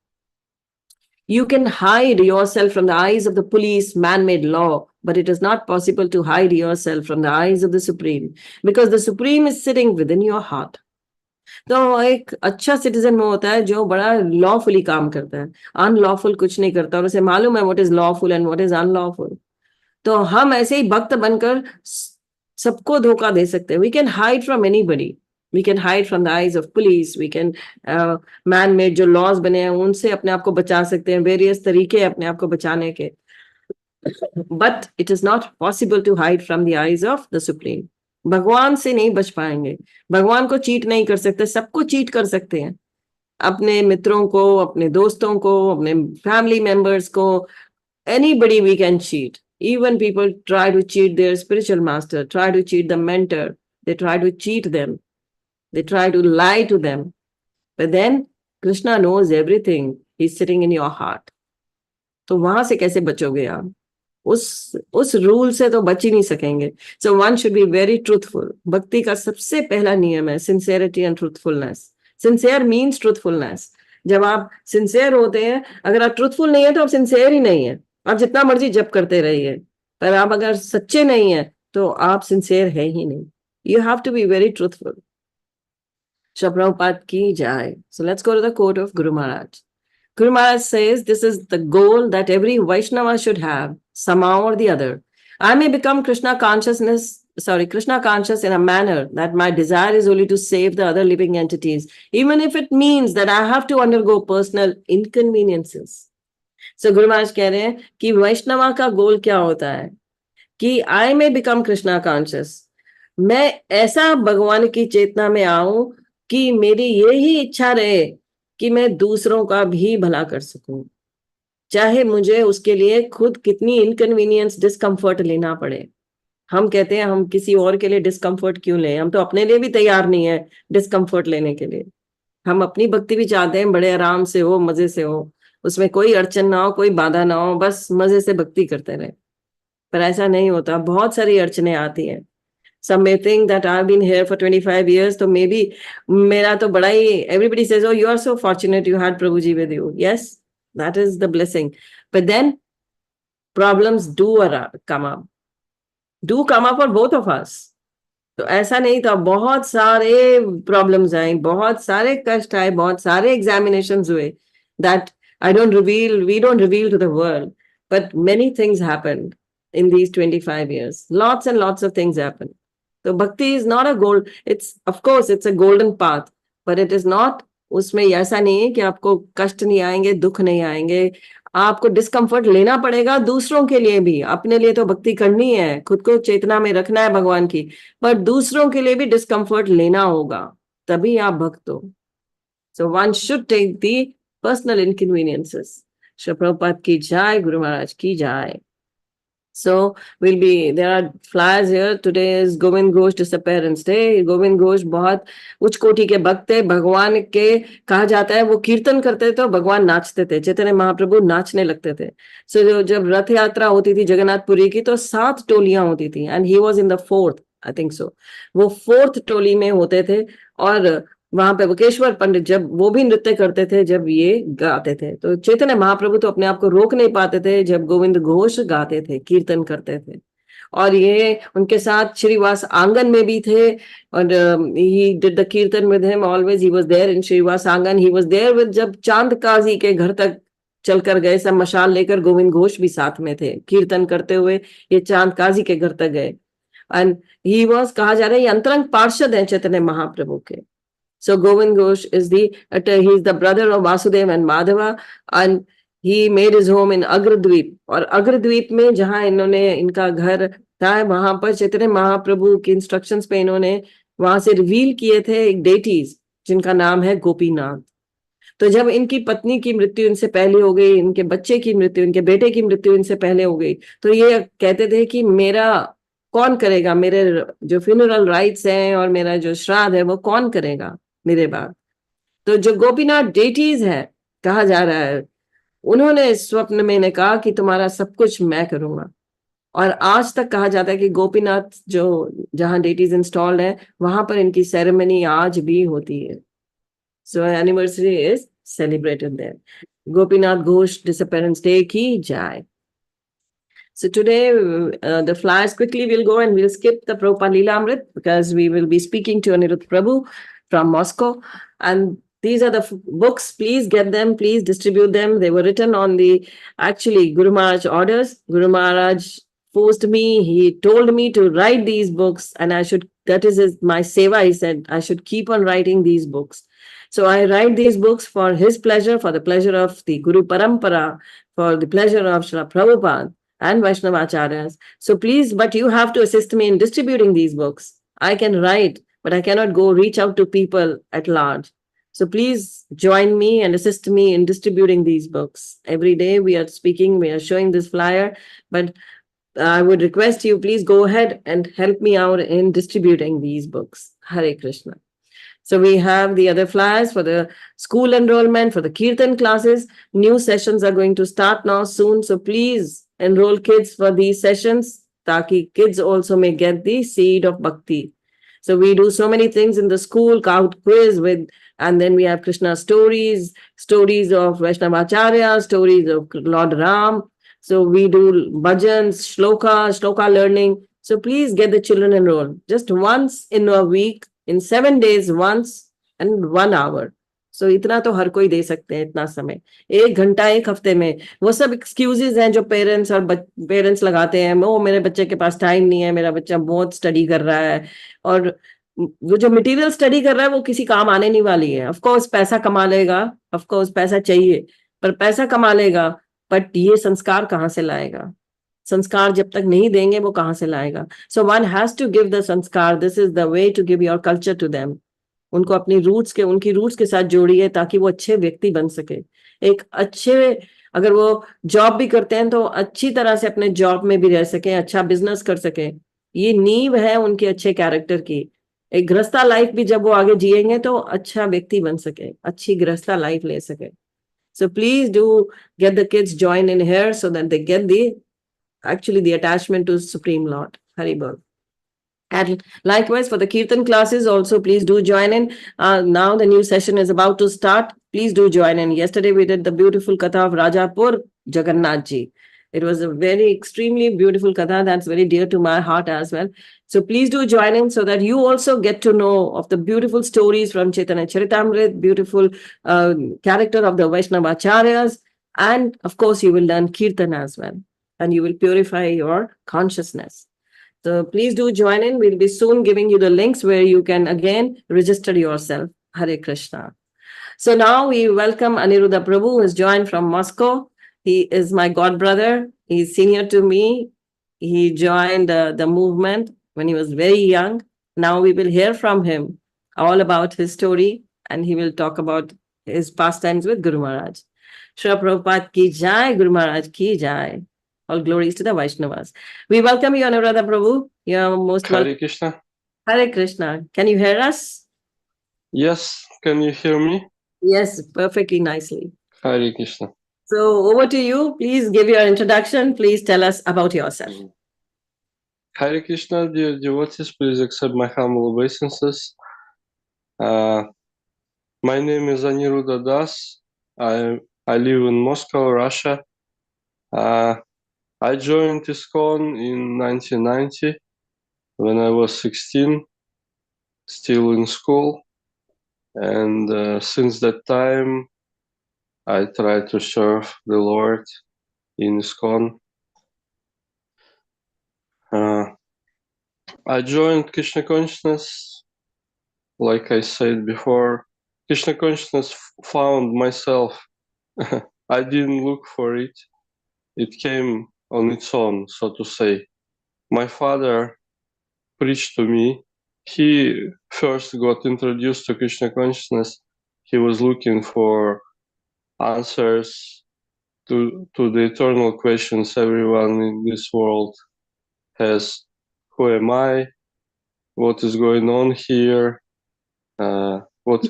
You can hide yourself from the eyes of the police man-made law, but it is not possible to hide yourself from the eyes of the Supreme, because the Supreme is sitting within your heart. तो एक अच्छा citizen वो होता है जो बड़ा lawfully काम करता है, अनलॉफुल कुछ नहीं करता, और उसे मालूम है what is lawful and what is unlawful. तो हम ऐसे ही भक्त बनकर सबको धोखा दे सकते हैं। We can hide from anybody, we can hide from the eyes of police, we can man made जो लॉज बने हैं उनसे अपने आप को बचा सकते हैं, वेरियस तरीके अपने आप को बचाने के, but it is not possible to hide from the eyes of the supreme. भगवान से नहीं बच पाएंगे, भगवान को चीट नहीं कर सकते, सबको चीट कर सकते हैं, अपने मित्रों को, अपने दोस्तों को, अपने फैमिली मेंबर्स को, anybody we can cheat. Even people try to cheat their spiritual master, try to cheat the mentor, they try to cheat them, they try to lie to them, but then Krishna knows everything, he's sitting in your heart. तो वहां से कैसे बचोगे आप? उस rule से तो बच ही नहीं सकेंगे। सो one should be very truthful. भक्ति का सबसे पहला नियम है sincerity and truthfulness. Sincere means truthfulness. जब आप सिंसियर होते हैं, अगर आप ट्रूथफुल नहीं है तो आप सिंसियर ही नहीं है। आप जितना मर्जी जप करते रहिए, पर आप अगर सच्चे नहीं है तो आप सिंसियर है ही नहीं। You have to be very truthful. Shri Prabhupada की जय। So let's go to the quote of guru Maharaj. Guru Maharaj says this is the goal that every Vaishnava should have, somehow or the other. I may become Krishna conscious in a manner that my desire is only to save the other living entities, even if it means that I have to undergo personal inconveniences. So Guru Maharaj कह रहे हैं कि वैष्णवा का गोल क्या होता है कि I may become Krishna conscious. मैं ऐसा भगवान की चेतना में आऊं कि मेरी यही इच्छा रहे कि मैं दूसरों का भी भला कर सकूं, चाहे मुझे उसके लिए खुद कितनी इनकन्वीनियंस डिस्कम्फर्ट लेना पड़े। हम कहते हैं हम किसी और के लिए डिस्कम्फर्ट क्यों लें, हम तो अपने लिए भी तैयार नहीं है डिस्कम्फर्ट लेने के लिए। हम अपनी भक्ति भी चाहते हैं बड़े आराम से हो, मजे से हो, उसमें कोई अड़चन ना हो, कोई बाधा ना हो, बस मजे से भक्ति करते रहे। पर ऐसा नहीं होता, बहुत सारी अड़चने आती हैं। Some may think that I've been here for 25 years, तो maybe मेरा तो बड़ा ही, everybody says, oh, you are so fortunate you had Prabhuji with you. Yes, that is the blessing. But then problems come up. Do come up for both of us. तो ऐसा नहीं था, बहुत सारे प्रॉब्लम्स आए, बहुत सारे कष्ट आए, बहुत सारे एग्जामिनेशंस हुए, that we don't reveal to the world, but many things happened in these 25 years. Lots and lots of things happened. So bhakti is not a gold, of course it's a golden path, but it is not, उसमें ऐसा नहीं है कि आपको कष्ट नहीं आएंगे, दुख नहीं आएंगे, आपको डिस्कम्फर्ट लेना पड़ेगा दूसरों के लिए भी। अपने लिए तो भक्ति करनी है, खुद को चेतना में रखना है भगवान की, पर दूसरों के लिए भी डिस्कम्फर्ट लेना होगा, तभी आप भक्त हो। So one should take the personal inconveniences. Shri Prabhupada की जय, गुरु महाराज की जय। So there are flyers here. Today is Govind Ghosh Disappearance Day. Govind Ghosh बहुत उच्च कोटि के भक्त थे, भगवान के कहा जाता है वो कीर्तन करते थे तो भगवान नाचते थे, चैतन्य महाप्रभु नाचने लगते थे। So जब रथ यात्रा होती थी जगन्नाथपुरी की तो 7 टोलियां होती थी, and he was in the 4th, I think so. वो 4th टोली में होते थे, और वहां पे बकेश्वर पंडित जब वो भी नृत्य करते थे जब ये गाते थे, तो चैतन्य महाप्रभु तो अपने आप को रोक नहीं पाते थे जब गोविंद घोष गाते थे, कीर्तन करते थे। और ये उनके साथ श्रीवास आंगन में भी थे, और he did the kirtan with him always, he was there in Srivas Angan, he was there with, जब चांद काजी के घर तक चलकर गए सब मशाल लेकर, गोविंद घोष भी साथ में थे कीर्तन करते हुए, ये चांद काजी के घर तक गए। एंड ही वाज, कहा जा रहा है ये अंतरंग पार्षद है चैतन्य महाप्रभु के। So Govind Ghosh is he is the brother of Vasudev and Madhava, and he made his home in Agradweep, और अग्रद्वीप में जहां इन्होंने इनका घर था, वहां पर चैतन्य महाप्रभु के इंस्ट्रक्शंस पे इन्होंने वहां से रिवील किए थे एक डेटीज जिनका नाम है गोपीनाथ। तो जब इनकी पत्नी की मृत्यु इनसे पहले हो गई, इनके बच्चे की मृत्यु, इनके बेटे की मृत्यु इनसे पहले हो गई, तो ये कहते थे कि मेरा कौन करेगा, मेरे जो फ्यूनरल राइट्स हैं और मेरा जो श्राद्ध है वो कौन करेगा मेरे बाद। तो जो गोपीनाथ डेटीज है, कहा जा रहा है, उन्होंने स्वप्न में ने कहा कि तुम्हारा सब कुछ मैं करूंगा। और आज तक कहा जाता है कि गोपीनाथ जो जहां डेटीज इंस्टॉल्ड है वहां पर इनकी सेरेमनी आज भी होती है। So anniversary is celebrated there. Gopinath Ghosh disappearance day की जय। So today, the flyers quickly will go and we'll skip the Prabhupada Leelamrit because we will be speaking to Anirudh Prabhu from Moscow. And these are the books. Please get them. Please distribute them. They were written on the, actually, Guru Maharaj orders. Guru Maharaj forced me. He told me to write these books, and I should, that is my seva. He said, I should keep on writing these books. So I write these books for his pleasure, for the pleasure of the Guru Parampara, for the pleasure of Srila Prabhupada and Vaishnavacharyas. So please, but you have to assist me in distributing these books. I can write, but I cannot go reach out to people at large. So please join me and assist me in distributing these books. Every day we are speaking, we are showing this flyer, but I would request you, please go ahead and help me out in distributing these books. Hare Krishna. So we have the other flyers for the school enrollment, for the Kirtan classes. New sessions are going to start now soon. So please enroll kids for these sessions, taki kids also may get the seed of bhakti. So we do so many things in the school, Kahoot quiz with, and then we have Krishna stories, stories of Vaishnavacharya, stories of Lord Ram. So we do bhajans, shloka learning. So please get the children enrolled just once in a week, in 7 days, once and 1 hour. सो इतना तो हर कोई दे सकते हैं, इतना समय, 1 घंटा 1 हफ्ते में। वो सब एक्सक्यूजेज हैं जो पेरेंट्स और पेरेंट्स लगाते हैं, वो मेरे बच्चे के पास टाइम नहीं है, मेरा बच्चा बहुत स्टडी कर रहा है। और वो जो मटेरियल स्टडी कर रहा है वो किसी काम आने नहीं वाली है। ऑफ कोर्स पैसा कमा लेगा, ऑफ कोर्स पैसा चाहिए, पर पैसा कमा लेगा, बट ये संस्कार कहाँ से लाएगा? संस्कार जब तक नहीं देंगे वो कहाँ से लाएगा? So one has to give the sanskar. This is the way to give your culture to them. उनको अपनी उनकी रूट्स के साथ जोड़िए ताकि वो अच्छे व्यक्ति बन सके। एक अच्छे, अगर वो जॉब भी करते हैं तो अच्छी तरह से अपने जॉब में भी रह सके, अच्छा बिजनेस कर सके। ये नींव है उनके अच्छे कैरेक्टर की। एक गृहस्था लाइफ भी जब वो आगे जिएंगे तो अच्छा व्यक्ति बन सके, अच्छी गृहस्था लाइफ ले सके। So please do get the kids join in here so that they get the attachment to Supreme Lord. Hari Bol. And likewise for the Kirtan classes also, please do join in. Now the new session is about to start. Please do join in. Yesterday we did the beautiful Katha of Rajapur Jagannath Ji. It was a very extremely beautiful Katha that's very dear to my heart as well. So please do join in so that you also get to know of the beautiful stories from Chaitanya Charitamrita, beautiful character of the Vaishnava Acharyas, and of course you will learn Kirtan as well, and you will purify your consciousness. So please do join in. We'll be soon giving you the links where you can again register yourself. Hare Krishna. So now we welcome Aniruddha Prabhu, who has joined from Moscow. He is my god brother. He's senior to me. He joined the movement when he was very young. Now we will hear from him all about his story, and he will talk about his pastimes with Guru Maharaj. Shri Prabhupada ki jai, Guru Maharaj ki jai. All glories to the Vaishnavas. We welcome you, Anuradha Prabhu. You are most welcome. Hare Krishna. Hare Krishna. Can you hear us? Yes, can you hear me? Yes, perfectly nicely. Hare Krishna. So over to you. Please give your introduction. Please tell us about yourself. Hare Krishna, dear devotees, please accept my humble obeisances. My name is Aniruddha Das. I live in Moscow, Russia. I joined ISKCON in 1990 when I was 16, still in school. And since that time, I try to serve the Lord in ISKCON. I joined Krishna Consciousness, like I said before. Krishna Consciousness found myself. I didn't look for it. It came on its own, so to say. My father preached to me. He first got introduced to Krishna Consciousness. He was looking for answers to the eternal questions everyone in this world has. Who am I? What is going on here? What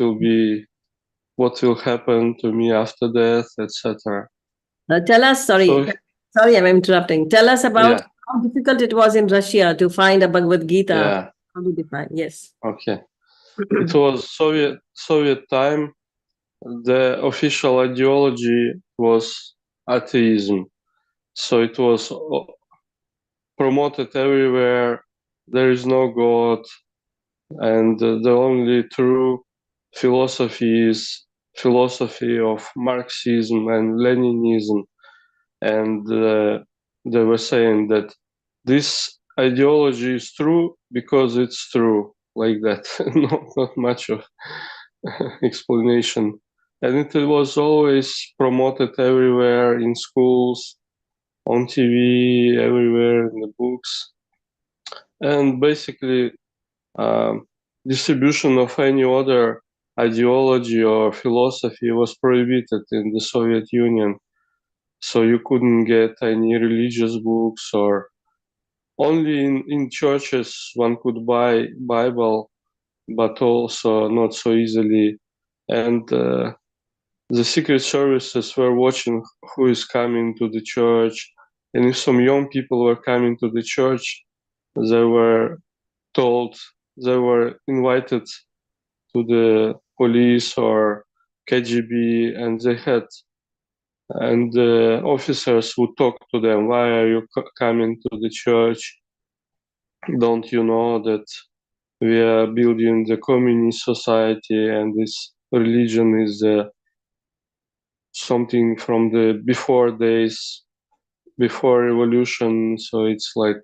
will happen to me after death, etc. Tell us, sorry, I'm interrupting. Tell us about how difficult it was in Russia to find a Bhagavad Gita. Yeah. How to define? Yes. Okay. It was Soviet time. The official ideology was atheism. So it was promoted everywhere. There is no God. And the only true philosophy is philosophy of Marxism and Leninism. And they were saying that this ideology is true because it's true, like that. Not much of explanation. And it was always promoted everywhere in schools, on TV, everywhere in the books. And basically, distribution of any other ideology or philosophy was prohibited in the Soviet Union. So you couldn't get any religious books, or only in churches one could buy Bible, but also not so easily. And the secret services were watching who is coming to the church. And if some young people were coming to the church, they were told, they were invited to the police or KGB, and the officers would talk to them. Why are you coming to the church? Don't you know that we are building the communist society and this religion is something from the before days, before revolution. So it's like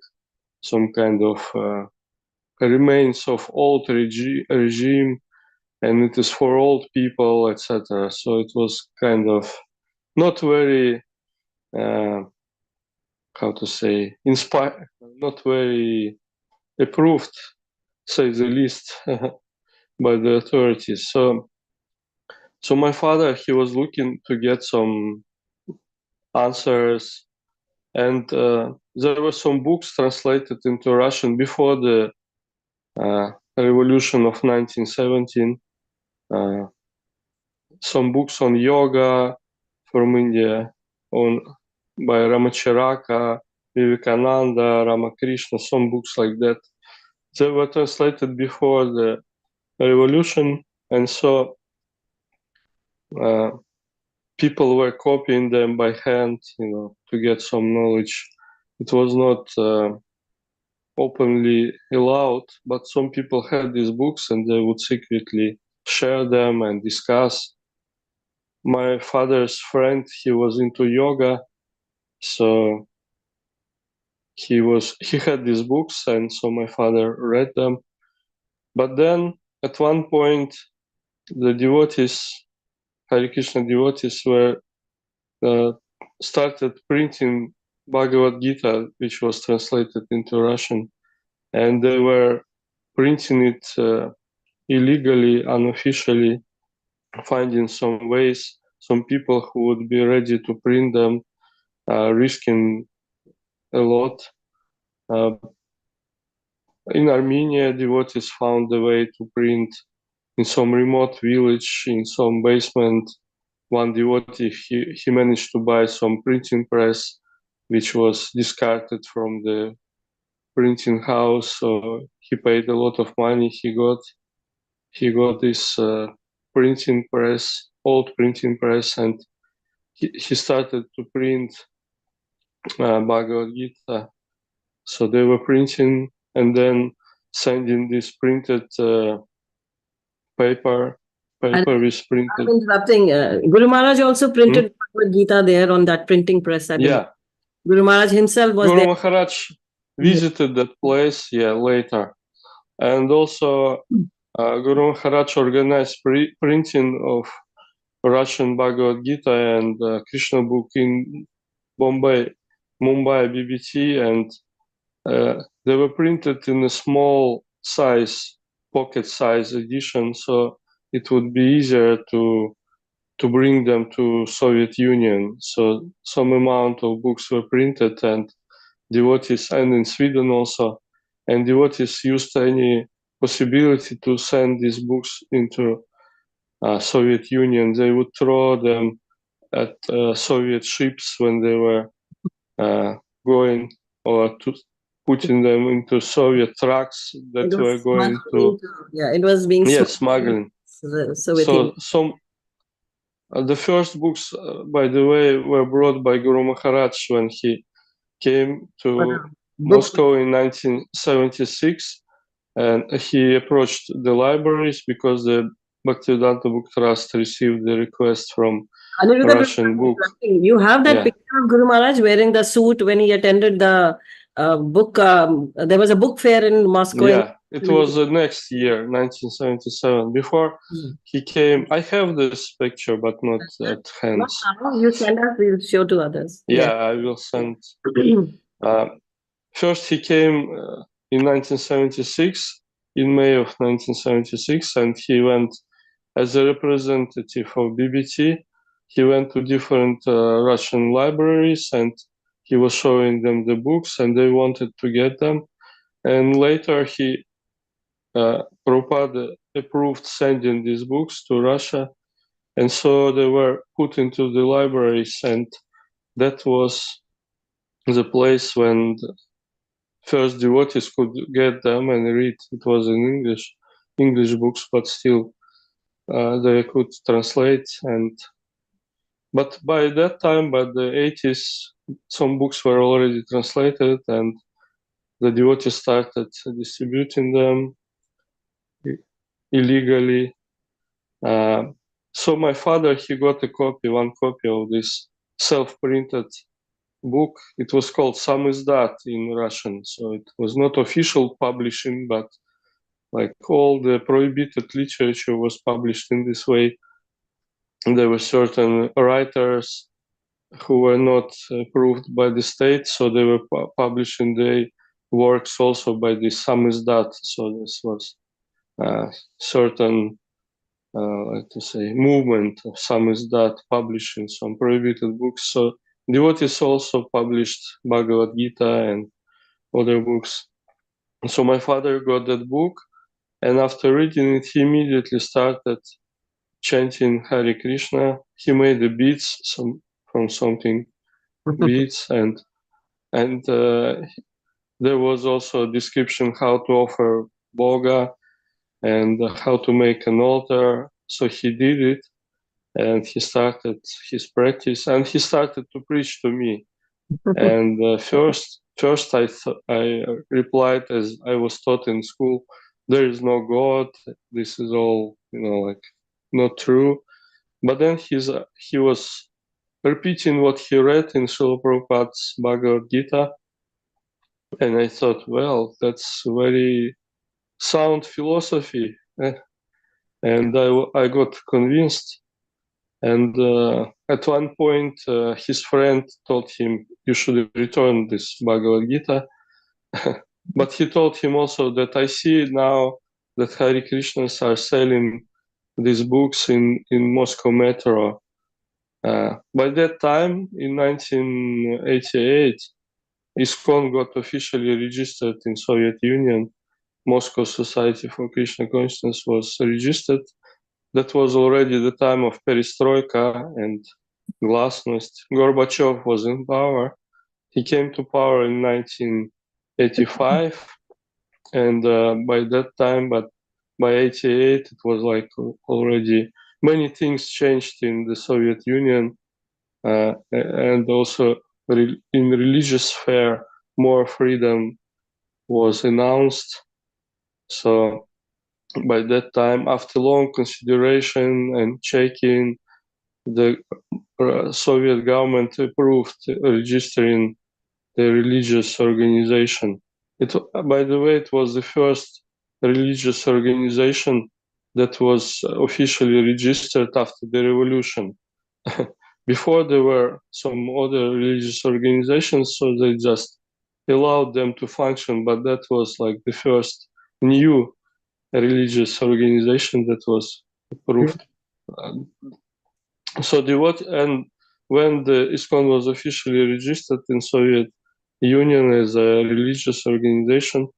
some kind of remains of old regime, and it is for old people, etc. So it was kind of not very, how to say, inspired, not very approved, say the least, by the authorities. So my father, he was looking to get some answers, and there were some books translated into Russian before the revolution of 1917. Some books on yoga from India, by Ramacharaka, Vivekananda, Ramakrishna, some books like that. They were translated before the revolution, and so people were copying them by hand, to get some knowledge. It was not openly allowed, but some people had these books and they would secretly share them and discuss. My father's friend, he was into yoga, so he had these books, and so my father read them. But then at one point, the devotees, Hare Krishna devotees, were started printing Bhagavad Gita, which was translated into Russian, and they were printing it illegally, unofficially, finding some ways, some people who would be ready to print them, risking a lot. In Armenia, devotees found a way to print in some remote village, in some basement. One devotee, he managed to buy some printing press, which was discarded from the printing house. So he paid a lot of money. He got this printing press, old printing press, and he started to print Bhagavad Gita. So they were printing and then sending this printed paper with printed. I'm interrupting. Guru Maharaj also printed Bhagavad Gita there on that printing press, I believe. Yeah. Guru Maharaj himself was Guru there. Maharaj visited that place, later. And also Guru Maharaj organized printing of Russian Bhagavad Gita and Krishna book in Mumbai, BBT, and they were printed in a small size, pocket size edition, so it would be easier to bring them to Soviet Union. So some amount of books were printed, and devotees, and in Sweden also, and devotees used any possibility to send these books into Soviet Union. They would throw them at Soviet ships when they were going, or to putting them into Soviet trucks that were going to. Yeah, it was being smuggling. So the first books, by the way, were brought by Guru Maharaj when he came to Moscow in 1976, and he approached the libraries because the Bhaktivedanta Book Trust received the request from Russian book. You have that picture of Guru Maharaj wearing the suit when he attended the book. There was a book fair in Moscow. Yeah, it was the next year, 1977. Before he came, I have this picture, but not at hands. You send us, we'll show to others. Yeah, I will send. First, he came in 1976, in May of 1976, and he went as a representative of BBT. He went to different Russian libraries, and he was showing them the books, and they wanted to get them. And later, Prabhupada approved sending these books to Russia, and so they were put into the libraries, and that was the place when the first devotees could get them and read. It was in English books, but still they could translate. But by that time, by the 80s, some books were already translated, and the devotees started distributing them illegally. So my father, he got one copy of this self-printed book. It was called Samizdat in Russian. So it was not official publishing, but like all the prohibited literature was published in this way. And there were certain writers who were not approved by the state, so they were publishing their works also by the Samizdat. So this was certain, like to say, movement of Samizdat publishing some prohibited books. So devotees also published Bhagavad Gita and other books. So my father got that book, and after reading it, he immediately started chanting Hare Krishna. He made the beats from something beats, and there was also a description how to offer boga and how to make an altar. So he did it, and he started his practice, and he started to preach to me. And first I replied, as I was taught in school, there is no God. This is all, like not true. But then he was repeating what he read in Srila Prabhupada's Bhagavad Gita, and I thought, well, that's very sound philosophy, and I got convinced. And at one point, his friend told him, you should return this Bhagavad Gita. But he told him also that I see now that Hare Krishnas are selling these books in Moscow metro. By that time, in 1988, ISKCON got officially registered in Soviet Union. Moscow Society for Krishna Consciousness was registered. That was already the time of perestroika and glasnost. Gorbachev was in power. He came to power in 1985, and by that time, but by 88, it was like already many things changed in the Soviet Union, and also in religious sphere, more freedom was announced. So by that time, after long consideration and checking, the Soviet government approved registering the religious organization. By the way, it was the first religious organization that was officially registered after the revolution. Before there were some other religious organizations, so they just allowed them to function, but that was like the first new religious organization that was approved. So and when the ISKCON was officially registered in Soviet Union as a religious organization,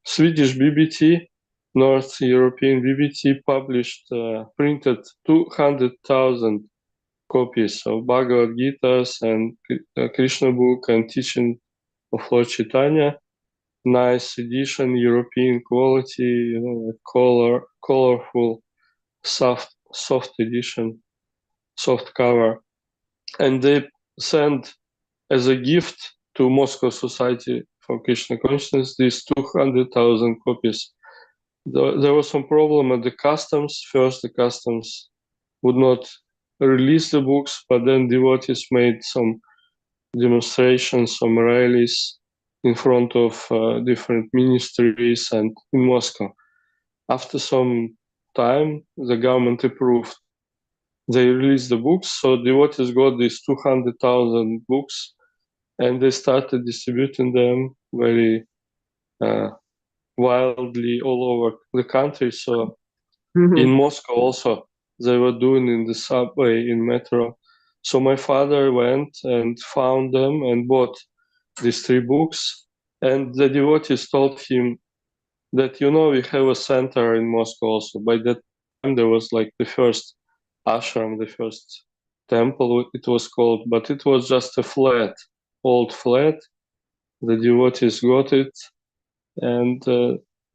Swedish BBT, North European BBT, published printed 200,000 copies of Bhagavad Gitas and Krishna book and teaching of Lord Chaitanya. Nice edition, European quality, colorful, soft edition, soft cover, and they sent as a gift to Moscow Society for Krishna Consciousness these 200,000 copies. There was some problem at the customs. First, the customs would not release the books, but then devotees made some demonstrations, some rallies in front of different ministries and in Moscow. After some time, the government approved. They released the books, so devotees got these 200,000 books, and they started distributing them very wildly all over the country. So in Moscow also, they were doing in the subway, in metro. So my father went and found them and bought these 3 books. And the devotees told him that, we have a center in Moscow also. By that time, there was like the first ashram, the first temple, it was called, but it was just a flat, old flat. The devotees got it, and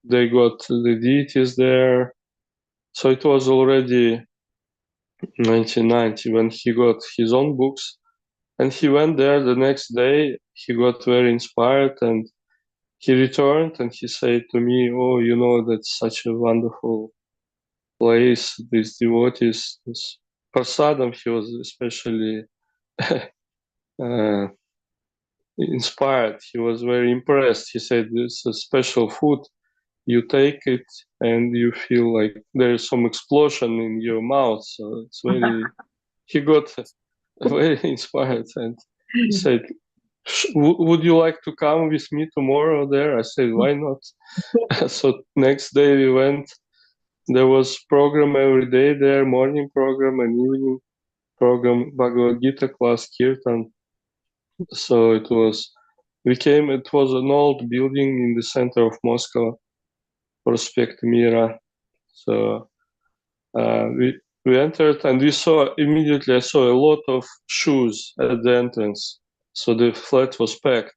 they got the deities there. So it was already 1990 when he got his own books, and he went there the next day. He got very inspired, and he returned and he said to me, "Oh, that's such a wonderful place, these devotees, this prasadam, he was especially inspired. He was very impressed. He said, "This is a special food. You take it and you feel like there is some explosion in your mouth." So it's very. He got very inspired and he said, would you like to come with me tomorrow there? I said, why not? So next day we went. There was program every day there, morning program and evening program, Bhagavad Gita class, Kirtan. So it was an old building in the center of Moscow, Prospect Mira. So we entered and I saw a lot of shoes at the entrance. So the flat was packed.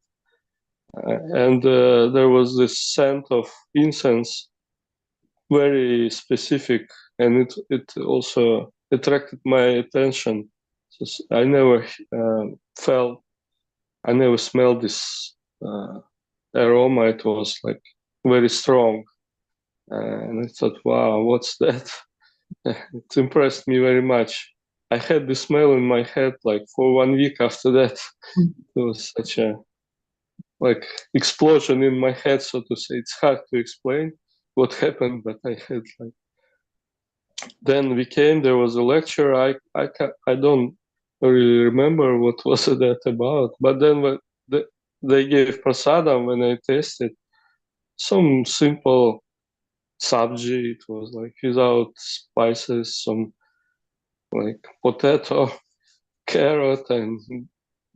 And there was this scent of incense, very specific, and it also attracted my attention. So I never I never smelled this aroma. It was like very strong, and I thought, wow, what's that? It impressed me very much. I had the smell in my head like for 1 week after that. It was such a explosion in my head, so to say. It's hard to explain what happened, but I had like. Then we came. There was a lecture. I don't really remember what was that about. But then when they gave prasadam, when I tasted some simple sabji, it was like without spices, some like potato, carrot, and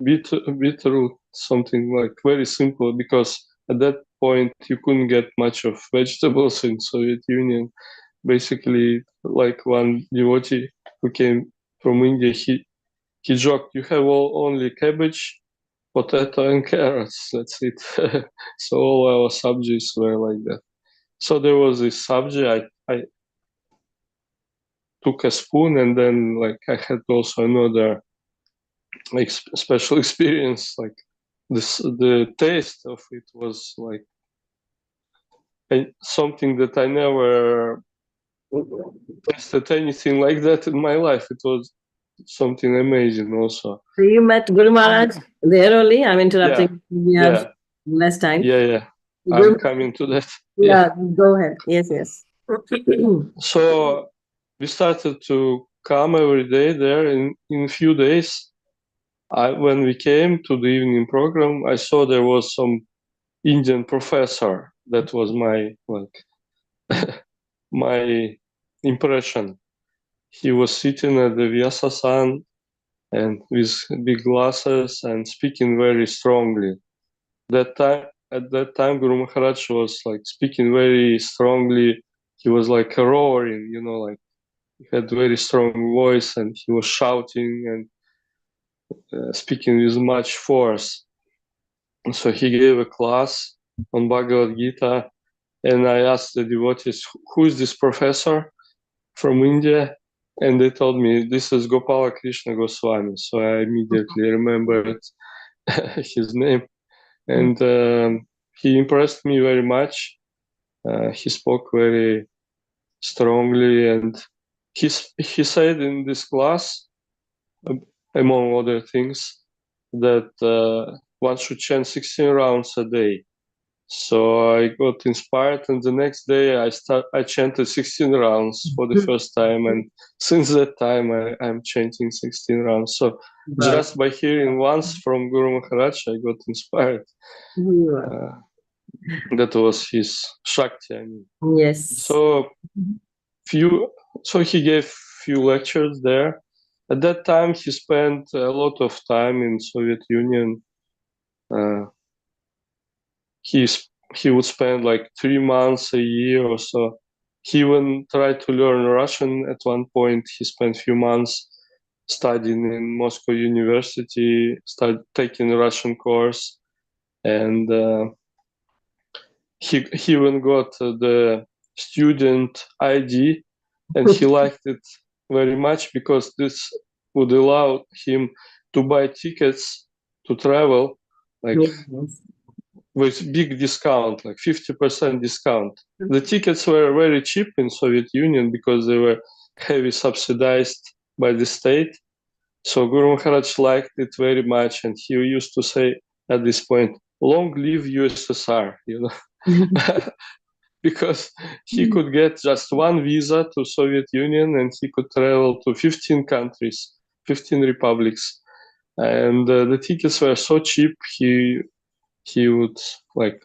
beetroot, something like very simple, because at that point you couldn't get much of vegetables in Soviet Union. Basically, like one devotee who came from India, he joked, "You have only cabbage, potato, and carrots. That's it." So all our subjects were like that. So there was this subject. I took a spoon, and then like I had also another special experience. Like the taste of it was like something that I never tasted anything like that in my life. It was something amazing also. So you met Guru Maharaj there only? I'm interrupting. We have Yeah. less time. Yeah. Guru- I'm coming to that. Yeah, go ahead. Yes. So we started to come every day there. In a few days, when we came to the evening program, I saw there was some Indian professor. That was my my impression. He was sitting at the Vyasasan and with big glasses and speaking very strongly. At that time, Guru Maharaj was like speaking very strongly. He was like roaring, like he had very strong voice and he was shouting and speaking with much force. And so he gave a class on Bhagavad Gita, and I asked the devotees, "Who is this professor from India?" And they told me, "This is Gopala Krishna Goswami." So I immediately remembered his name. And he impressed me very much. He spoke very strongly, and he said in this class, among other things, that one should chant 16 rounds a day. So I got inspired, and the next day I chanted 16 rounds for the first time, and since that time I'm chanting 16 rounds. So just by hearing once from Guru Maharaj, I got inspired. That was his Shakti, I mean. Yes. So he gave few lectures there. At that time, he spent a lot of time in Soviet Union. He would spend like 3 months a year or so. He even tried to learn Russian at one point. He spent a few months studying in Moscow University, taking a Russian course, and he even got the student ID, and he liked it very much because this would allow him to buy tickets to travel, like with big discount, like 50% discount. The tickets were very cheap in Soviet Union because they were heavily subsidized by the state. So Guru Maharaj liked it very much, and he used to say at this point, "Long live USSR," you know, because he could get just one visa to Soviet Union and he could travel to 15 countries, 15 republics, and the tickets were so cheap. He would, like,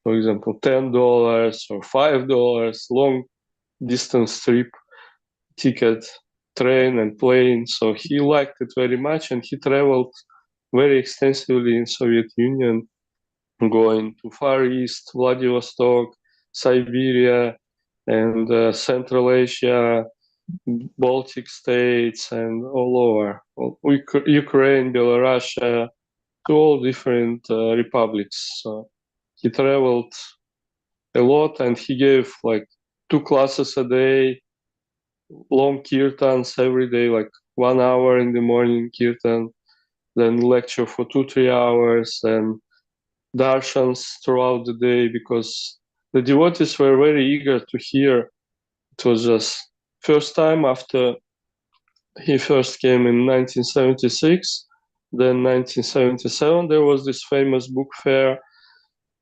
for example, $10 or $5 long distance trip ticket, train and plane. So he liked it very much, and he traveled very extensively in Soviet Union, going to Far East, Vladivostok, Siberia, and Central Asia, Baltic states, and all over Ukraine, Belarus, to all different republics. So he traveled a lot, and he gave like 2 classes a day, long kirtans every day, like 1 hour in the morning kirtan, then lecture for 2-3 hours, and darshans throughout the day, because the devotees were very eager to hear. It was just first time after he first came in 1976, then 1977 there was this famous book fair,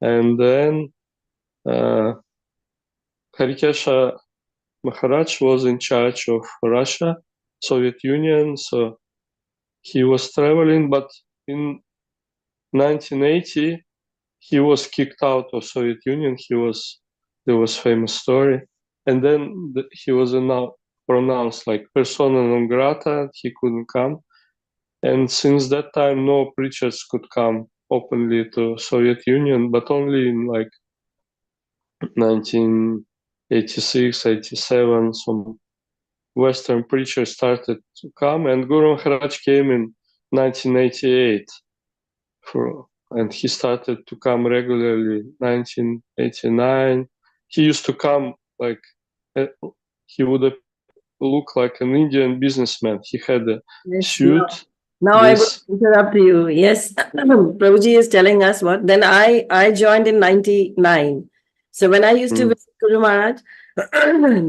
and then Harikesha Maharaj was in charge of Russia, Soviet Union, so he was traveling, but in 1980 he was kicked out of Soviet Union. There was famous story, and then he was pronounced like persona non grata. He couldn't come, and since that time no preachers could come openly to Soviet Union, but only in like 1986, 87, some Western preachers started to come, and Guru Maharaj came in 1988, and he started to come regularly. 1989, he used to come like he would look like an Indian businessman. He had a suit. Now I will interrupt you. Yes, Prabhuji is telling us what. Then I joined in 99. So when I used to visit Guru Maharaj,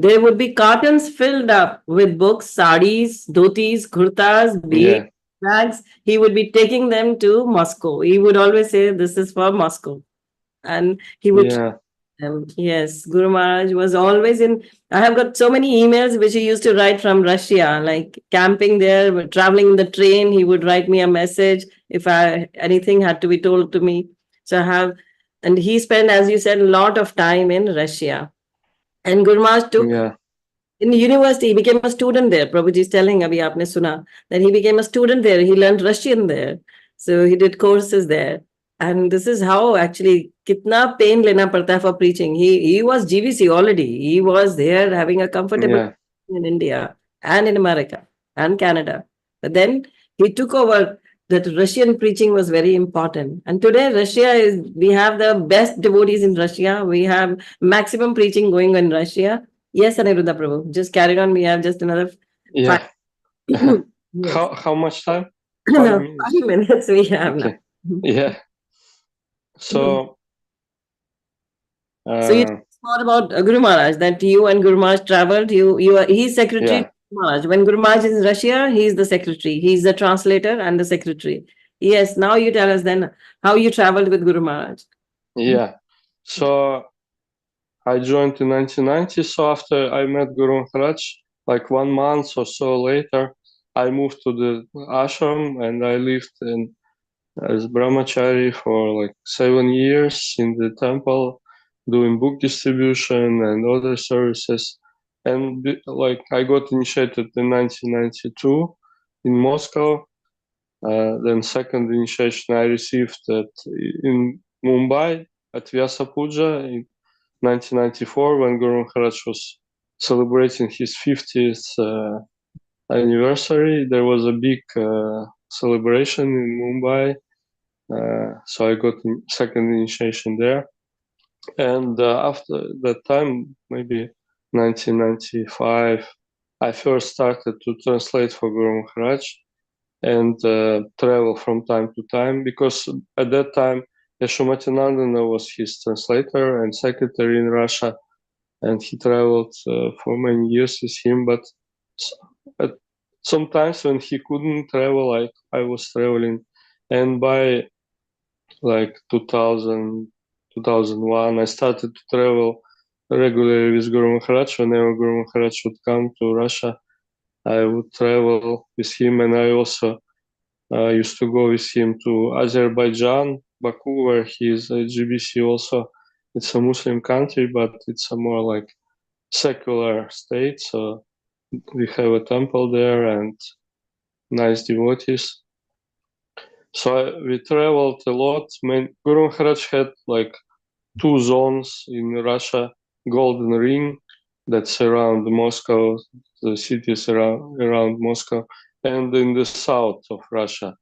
there would be cartons filled up with books, saris, dhotis, kurtas, bags. He would be taking them to Moscow. He would always say, "This is for Moscow," and he would. Yes, Guru Maharaj was always in. I have got so many emails which he used to write from Russia, like camping there, traveling in the train. He would write me a message if anything had to be told to me. So I have, and he spent, as you said, a lot of time in Russia. And Guru Maharaj took in the university. He became a student there. Prabhuji is telling, abhi aapne suna, that he became a student there. He learned Russian there, so he did courses there. And this is how actually kitna pain lena padta hai for preaching. He was GVC already. He was there having a comfortable in India and in America and Canada. But then he took over. That Russian preaching was very important. And today we have the best devotees in Russia. We have maximum preaching going on in Russia. Yes, Aniruddha Prabhu. Just carry on. We have just another 5 yes. How much time? 5 minutes we have now. Yeah. So, so you thought about Guru Maharaj, that you and Guru Maharaj traveled. He's secretary to Guru Maharaj. When Guru Maharaj is in Russia, he's the secretary. He's the translator and the secretary. Yes. Now you tell us then how you traveled with Guru Maharaj. Yeah. So I joined in 1990. So after I met Guru Maharaj, like 1 month or so later, I moved to the ashram, and I lived as brahmachari for like 7 years in the temple, doing book distribution and other services. And like I got initiated in 1992 in Moscow. Then second initiation I received in Mumbai at Vyasa Puja in 1994, when Guru Maharaj was celebrating his 50th anniversary. There was a big celebration in Mumbai. So I got second initiation there. And after that time, maybe 1995, I first started to translate for Guru Maharaj and travel from time to time, because at that time Yashomatinandana was his translator and secretary in Russia, and he traveled for many years with him. But sometimes when he couldn't travel, like I was traveling, and by like 2000, 2001, I started to travel regularly with Guru Maharaj. Whenever Guru Maharaj would come to Russia, I would travel with him, and I also used to go with him to Azerbaijan, Baku, where he is a GBC also. It's a Muslim country, but it's a more like secular state. So we have a temple there and nice devotees. So we traveled a lot. Guru Maharaj had like 2 zones in Russia: Golden Ring, that's around Moscow, the cities around Moscow, and in the south of Russia,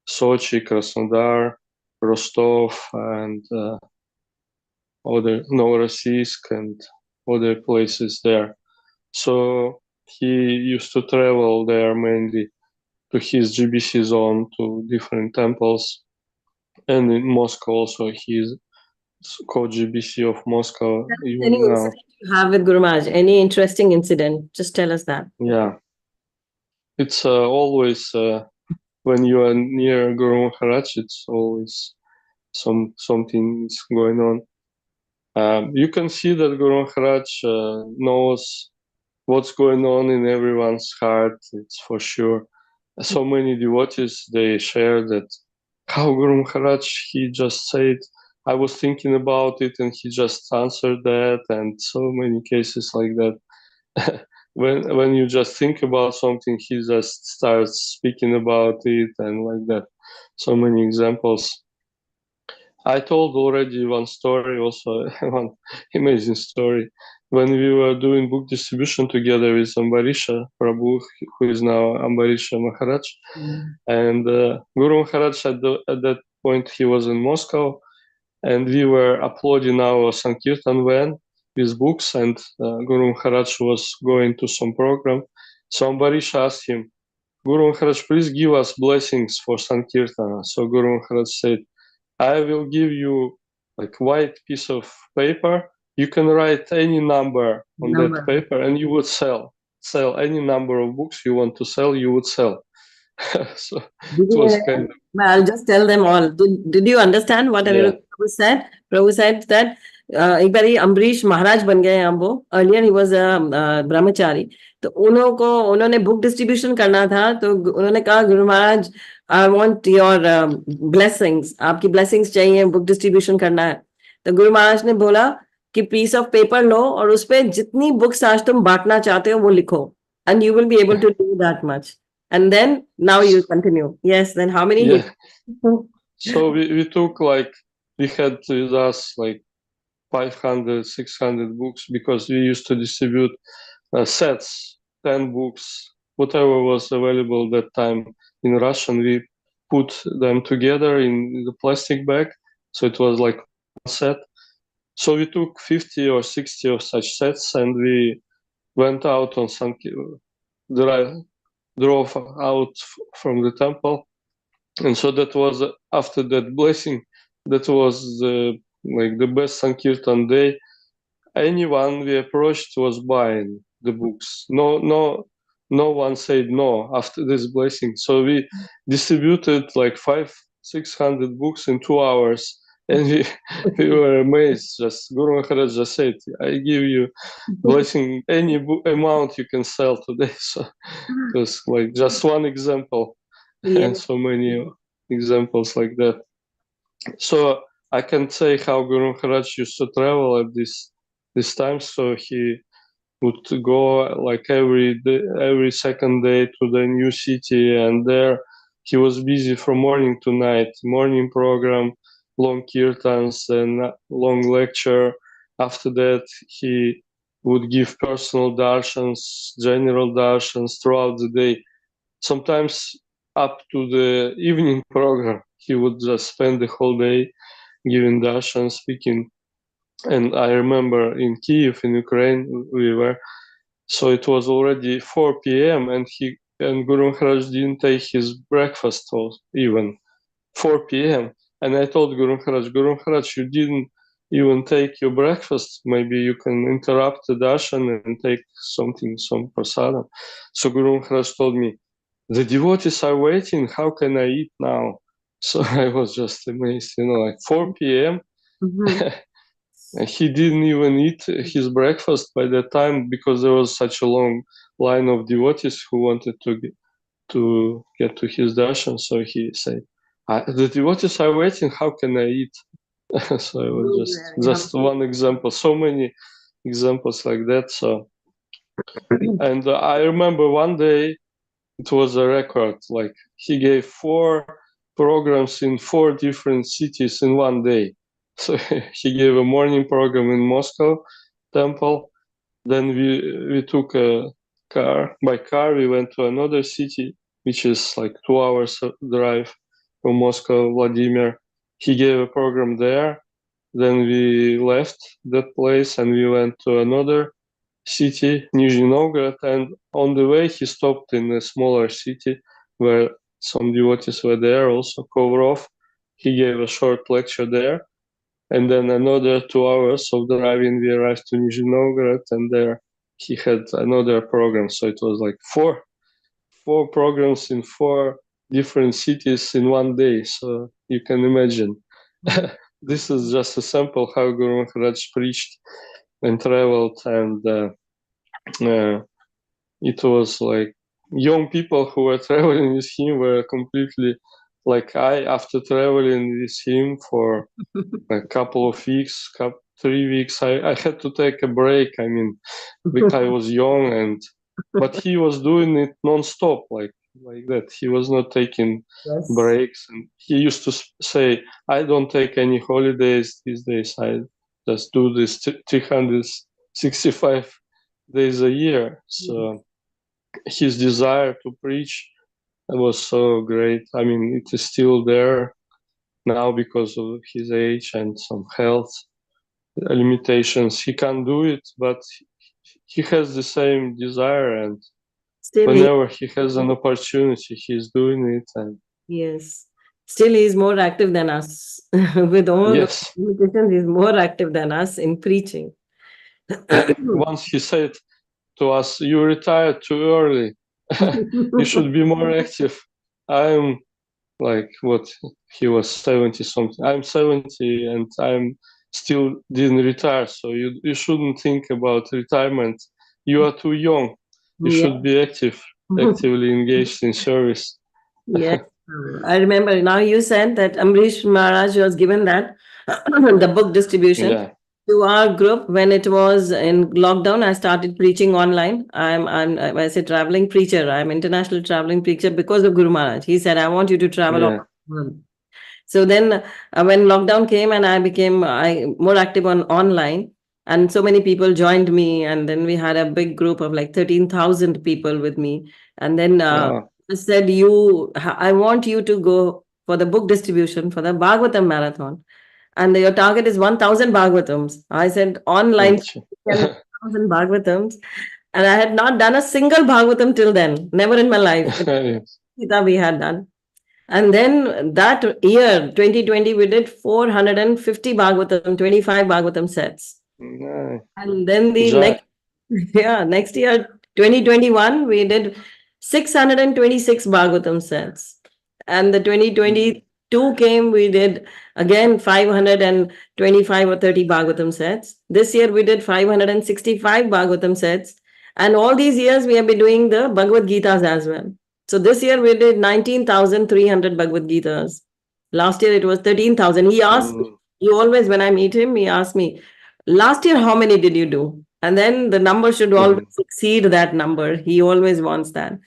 Sochi, Krasnodar, Rostov, and other Novorossiysk and other places there. So he used to travel there mainly to his GBC zone, to different temples, and in Moscow also he's co-GBC of Moscow Any even now. incident you have with Guru Maharaj? Any interesting incident? Just tell us that. Yeah, it's always when you are near Guru Maharaj, it's always something is going on. You can see that Guru Maharaj knows what's going on in everyone's heart. It's for sure. So many devotees, they share that how Guru Maharaj, he just said, I was thinking about it and he just answered that, and so many cases like that. when you just think about something, he just starts speaking about it, and like that. So many examples. I told already one story, also one amazing story. When we were doing book distribution together with Ambarisha Prabhu, who is now Ambarisha Maharaj, and Guru Maharaj at that point, he was in Moscow, and we were uploading our Sankirtan van with books, and Guru Maharaj was going to some program. So Ambarisha asked him, Guru Maharaj, please give us blessings for Sankirtana. So Guru Maharaj said, I will give you like white piece of paper. You can write any number on that paper, and you would sell any number of books you want to sell. You would sell. So it was kind of. I'll just tell them all. Did you understand what Anirudh Prabhu said? Prabhu said that एक बारी अम्बरीश महाराज बन गए हम वो. Earlier he was a ब्रह्मचारी. तो उन्होंने book distribution करना था, तो उन्होंने कहा Guru Maharaj I want your blessings, आपकी ब्लेसिंग्स चाहिए, बुक डिस्ट्रीब्यूशन करना है. तो गुरु महाराज ने बोला कि पीस ऑफ पेपर लो और उसपे जितनी बुक्स आज तुम बांटना चाहते हो वो लिखो, and you will be able to do that much. And then now you continue. Yes, then how many? Yeah. So we took like, we had with us like 500, 600 books, because we used to distribute sets, 10 books, whatever was available that time in Russian. We put them together in the plastic bag. So it was like one set. So we took 50 or 60 of such sets, and we went out on some drove out from the temple. And so that was after that blessing, that was like the best Sankirtan day. Anyone we approached was buying the books. No one said no after this blessing. So we distributed like 500-600 books in 2 hours, and we were amazed. Just Guru Maharaj just said, I give you blessing, any amount you can sell today. So it was like just one example, and so many examples like that. So I can say how Guru Maharaj used to travel at this time. So he would go like every second day to the new city, and there he was busy from morning to night, morning program, long kirtans and long lecture. After that, he would give personal darshans, general darshans throughout the day. Sometimes up to the evening program, he would just spend the whole day giving darshan, speaking. And I remember in Kiev, in Ukraine, we were, so it was already 4 p.m. and Guru Maharaj didn't take his breakfast even 4 p.m. And I told Guru Maharaj, you didn't even take your breakfast. Maybe you can interrupt the darshan and take some prasadam. So Guru Maharaj told me, the devotees are waiting. How can I eat now? So I was just amazed, like 4 p.m. He didn't even eat his breakfast by that time because there was such a long line of devotees who wanted to get to his darshan. So he said, the devotees are waiting. How can I eat? So it was just one example. So many examples like that. So, and I remember one day it was a record. Like he gave 4 programs in 4 different cities in one day. So he gave a morning program in Moscow temple. Then we took a car. By car, we went to another city, which is like 2 hours drive from Moscow, Vladimir. He gave a program there. Then we left that place and we went to another city, Nizhny Novgorod. And on the way, he stopped in a smaller city where some devotees were there, also Kovrov. He gave a short lecture there. And then another 2 hours of driving, we arrived to Nizhny Novgorod, and there he had another program. So it was like four programs in 4 different cities in one day. So you can imagine. This is just a sample how Guru Maharaj preached and traveled, and it was like young people who were traveling with him were completely like I, after traveling with him for a couple of weeks, 3 weeks, I had to take a break. I mean, because I was young, but he was doing it non-stop, like that. He was not taking breaks, and he used to say, "I don't take any holidays these days. I just do this 365 days a year." So his desire to preach was so great. I mean, it is still there now because of his age and some health limitations. He can't do it, but he has the same desire, and Still, whenever he has an opportunity, he's doing it. And yes, still he is more active than us. With all the yes, limitations, he's more active than us in preaching. once he said to us, "You retired too early. You should be more active." I'm like, what, he was 70 something. I'm 70 and I'm still didn't retire. So you shouldn't think about retirement. You are too young. You Yeah. should be actively engaged in service. Yes, I remember. Now you said that Amrish Maharaj was given that the book distribution Yeah. to our group when it was in lockdown. I started preaching online. I said traveling preacher. I'm international traveling preacher because of Guru Maharaj. He said, I want you to travel all Yeah. over the world. So then when lockdown came and I became more active on online, and so many people joined me, and then we had a big group of like 13,000 people with me. And then Wow. I said, I want you to go for the book distribution for the Bhagavatam marathon. And your target is 1,000 Bhagavatams. I said, online 10,000 Bhagavatams. And I had not done a single Bhagavatam till then, never in my life. Gita we had done. And then that year, 2020, we did 450 Bhagavatam, 25 Bhagavatam sets. Nice. And then the next year, 2021, we did 626 Bhagavatam sets. And the 2022 came, we did again 525 or 30 Bhagavatam sets. This year, we did 565 Bhagavatam sets. And all these years, we have been doing the Bhagavad Gitas as well. So this year, we did 19,300 Bhagavad Gitas. Last year, it was 13,000. He asked, he always, when I meet him, he asks me, last year, how many did you do? And then the number should always exceed that number. He always wants that.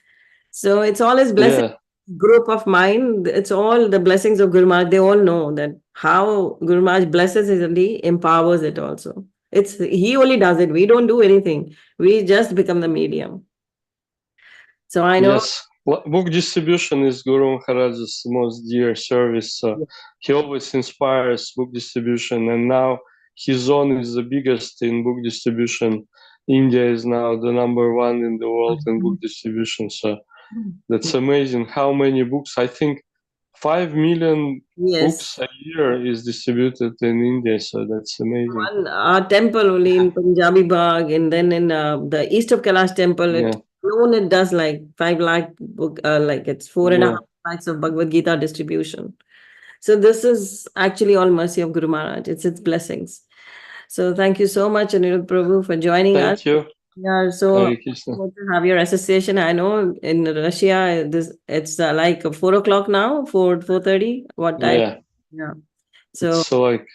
So it's all his blessing. Yeah. Group of mine, it's all the blessings of Guru Maharaj. They all know that how Guru Maharaj blesses it and he empowers it also. He only does it. We don't do anything. We just become the medium. So I know. Yes. Book distribution is Guru Maharaj's most dear service. So he always inspires book distribution, and now his zone is the biggest in book distribution. India is now the #1 in the world in book distribution. So that's amazing how many books. I think 5 million Yes. books a year is distributed in India, so that's amazing. Our temple only in Punjabi Bagh, and then in the east of Kailash temple, Yeah. it does like 5 lakh book, like it's 4.5 lakhs of Bhagavad Gita distribution. So this is actually all mercy of Guru Maharaj. It's its blessings. So thank you so much, Anirudh Prabhu, for joining us. Thank you. Yeah, so Hare Krishna. good to have your association. I know in Russia, it's like 4 o'clock now, 4:30. What time? Yeah. Yeah. So It's like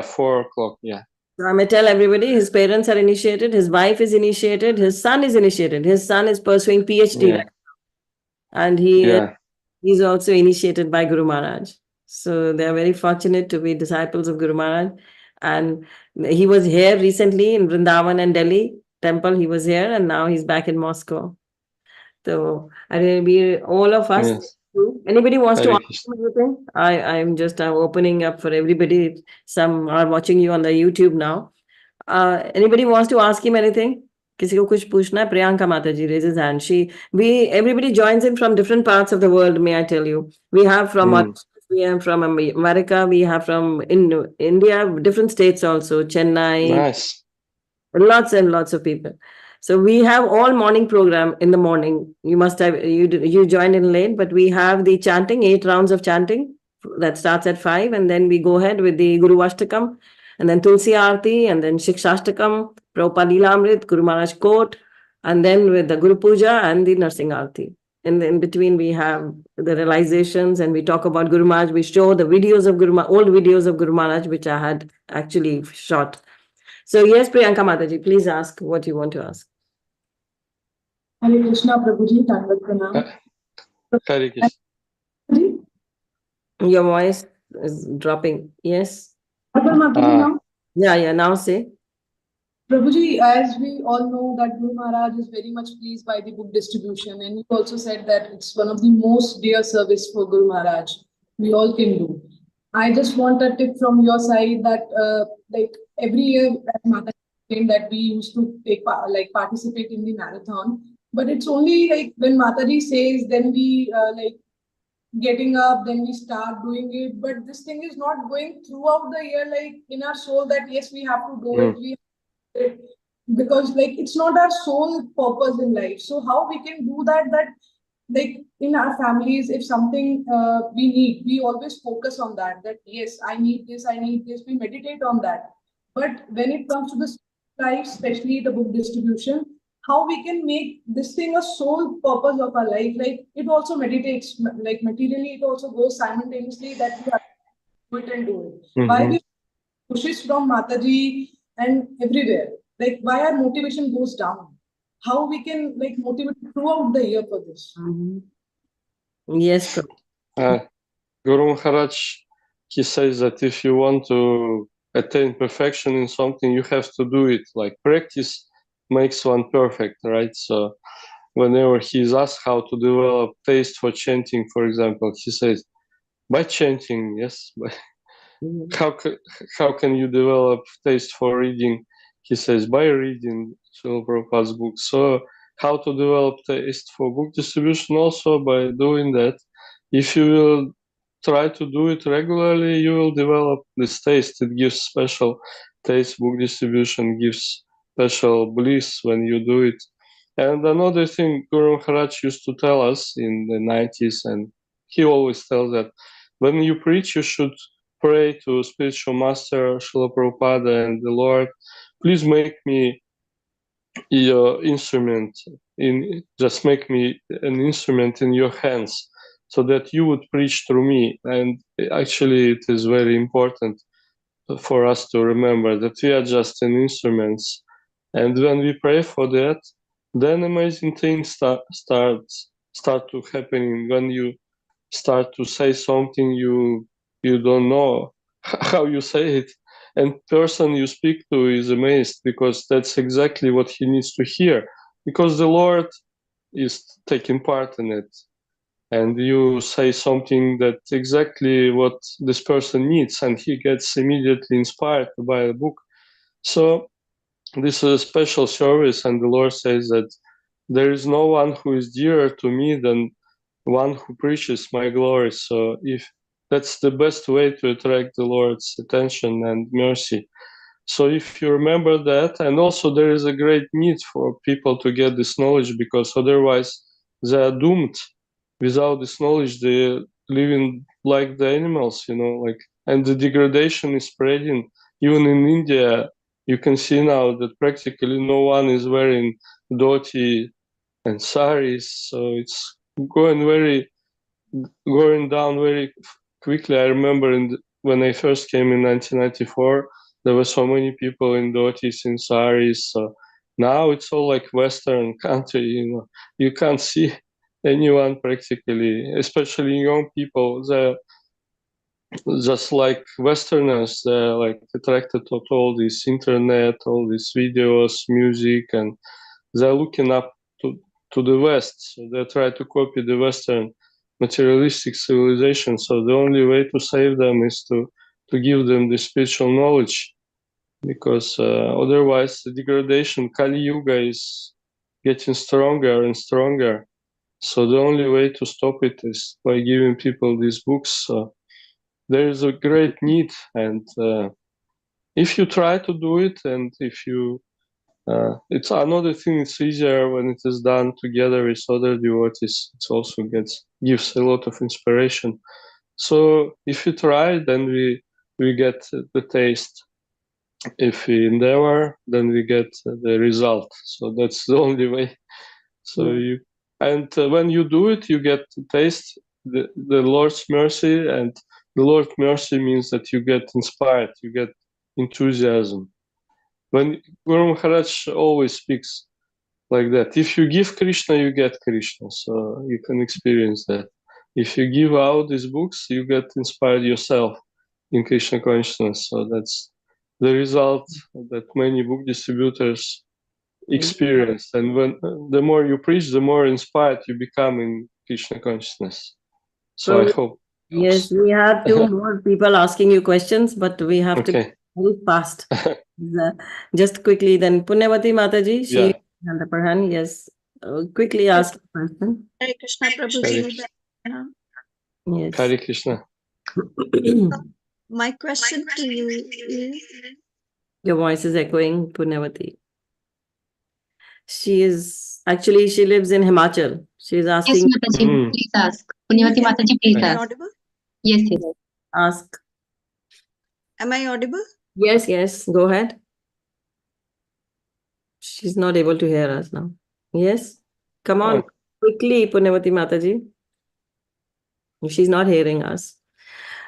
4 o'clock. Yeah. I may tell everybody his parents are initiated, his wife is initiated, his son is initiated. His son is pursuing PhD Yeah. right now, and he's also initiated by Guru Maharaj. So they are very fortunate to be disciples of Guru Maharaj. And he was here recently in Vrindavan and Delhi temple. He was here, and now he's back in Moscow. So all of us. Yes. Anybody wants to Hare ask Krishna. him anything? I'm just opening up for everybody. Some are watching you on the YouTube now. Anybody wants to ask him anything? किसी को कुछ पूछना है? Priyanka Mataji raises hand. Everybody joins in from different parts of the world. May I tell you? We have from we have from America. We have from India, different states also. Chennai. Nice. Lots and lots of people. So we have all morning program in the morning. You must have you joined in late, but we have the chanting, 8 rounds of chanting that starts at 5, and then we go ahead with the Guru Ashtakam, and then Tulsi Aarti, and then Shikshashtakam, Prabhupada Leelamrit, Guru Maharaj Quote, and then with the Guru Puja and the Nursing Aarti. And in between we have the realizations, and we talk about Guru Maharaj. We show the videos of old videos of Guru Maharaj, which I had actually shot. So yes, Priyanka Mataji, please ask what you want to ask. Hare Krishna, Prabhuji, Dandavat Pranam. Hare Krishna. Your voice is dropping. Yes. Now? Yeah, now say. Prabhuji, as we all know that Guru Maharaj is very much pleased by the book distribution, and you also said that it's one of the most dear service for Guru Maharaj we all can do. I just want a tip from your side that like every year at Mata that we used to participate in the marathon, but it's only like when Mataji says, then we getting up, then we start doing it. But this thing is not going throughout the year, like in our soul that yes, we have to do it. Because like it's not our sole purpose in life. So how we can do that like in our families, if something we need, we always focus on that yes, I need this, we meditate on that. But when it comes to this life, especially the book distribution, how we can make this thing a sole purpose of our life, like it also meditates, like materially it also goes simultaneously that we have to do it and do it. Why we pushes from Mataji and everywhere, like why our motivation goes down? How we can like motivate throughout the year for this? Yes. Guru Maharaj, he says that if you want to attain perfection in something, you have to do it. Like practice makes one perfect, right? So whenever he is asked how to develop taste for chanting, for example, he says, by chanting, yes. How can you develop taste for reading? He says, by reading Srila Prabhupada's books. So how to develop taste for book distribution? Also by doing that. If you will try to do it regularly, you will develop this taste. It gives special taste. Book distribution gives special bliss when you do it. And another thing Guru Maharaj used to tell us in the 90s, and he always tells that when you preach, you should pray to spiritual master Srila Prabhupada and the Lord, please make me your instrument, just make me an instrument in your hands so that you would preach through me. And actually it is very important for us to remember that we are just an instruments. And when we pray for that, then amazing things start to happening. When you start to say something you don't know how you say it, and person you speak to is amazed because that's exactly what he needs to hear, because the Lord is taking part in it, and you say something that's exactly what this person needs, and he gets immediately inspired to buy a book. So this is a special service, and the Lord says that there is no one who is dearer to me than one who preaches my glory. So if that's the best way to attract the Lord's attention and mercy. So if you remember that, and also there is a great need for people to get this knowledge, because otherwise they are doomed. Without this knowledge, they living like the animals, like, and the degradation is spreading. Even in India, you can see now that practically no one is wearing dhoti and saris, so it's going down very quickly. I remember when I first came in 1994, there were so many people in dhotis, in saris. So now it's all like Western country. You can't see anyone practically, especially young people. They're just like Westerners. They're like attracted to all this internet, all these videos, music, and they're looking up to the West. So they try to copy the Western materialistic civilization. So the only way to save them is to give them the spiritual knowledge, because otherwise the degradation, Kali Yuga, is getting stronger and stronger. So the only way to stop it is by giving people these books. There is a great need, and if you try to do it, and if you it's another thing, it's easier when it is done together with other devotees. It also gives a lot of inspiration. So if you try, then we get the taste. If we endeavor, then we get the result. So that's the only way. So when you do it, you get to taste the Lord's mercy, and the Lord's mercy means that you get inspired, you get enthusiasm. When Guru Maharaj always speaks like that, if you give Krishna, you get Krishna. So you can experience that. If you give out these books, you get inspired yourself in Krishna consciousness. So that's the result that many book distributors experience. And when the more you preach, the more inspired you become in Krishna consciousness. So I hope. Yes, we have two more people asking you questions, but we have to move fast. Just quickly, then Punyavati Mataji, she and the Parhan, yes, quickly ask a question. Hare Krishna Prabhuji. Yes. Hare Krishna. My question to you is... Your voice is echoing, Punyavati. She lives in Himachal. She is asking. Yes, Mataji, please ask. Punyavati Mataji, please Am I ask. audible? Yes, yes. Ask. Am I audible? Yes, go ahead. She's not able to hear us now. Yes? Come on, quickly, Punyavati Mataji. She's not hearing us.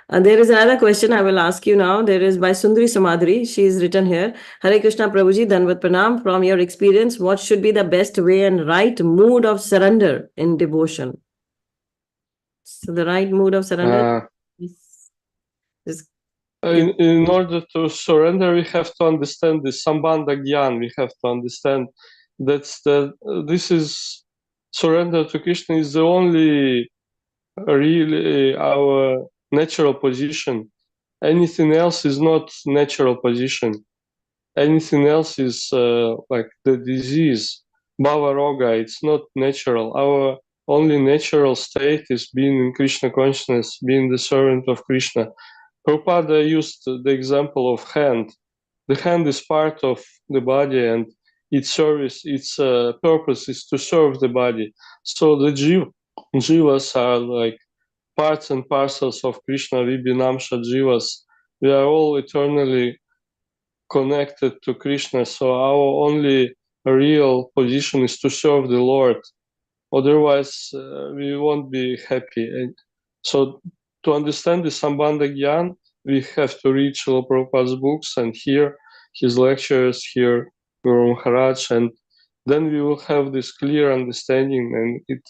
There is another question I will ask you now. There is by Sundari Samadri. She is written here. Hare Krishna Prabhuji, Danvat Pranam. From your experience, what should be the best way and right mood of surrender in devotion? So the right mood of surrender is in order to surrender, we have to understand the Sambandha Gyan. We have to understand that this is surrender to Krishna is the only really our natural position. Anything else is not natural position. Anything else is like the disease, Bhava Roga. It's not natural. Our only natural state is being in Krishna consciousness, being the servant of Krishna. Prabhupada used the example of hand. The hand is part of the body, and its service, its purpose is to serve the body. So the jivas are like parts and parcels of Krishna, Vibhinamsha jivas. We are all eternally connected to Krishna. So our only real position is to serve the Lord. Otherwise, we won't be happy. And so to understand the Sambandha Gyan, we have to read Srila Prabhupada's books and hear his lectures, hear Guru Maharaj, and then we will have this clear understanding, and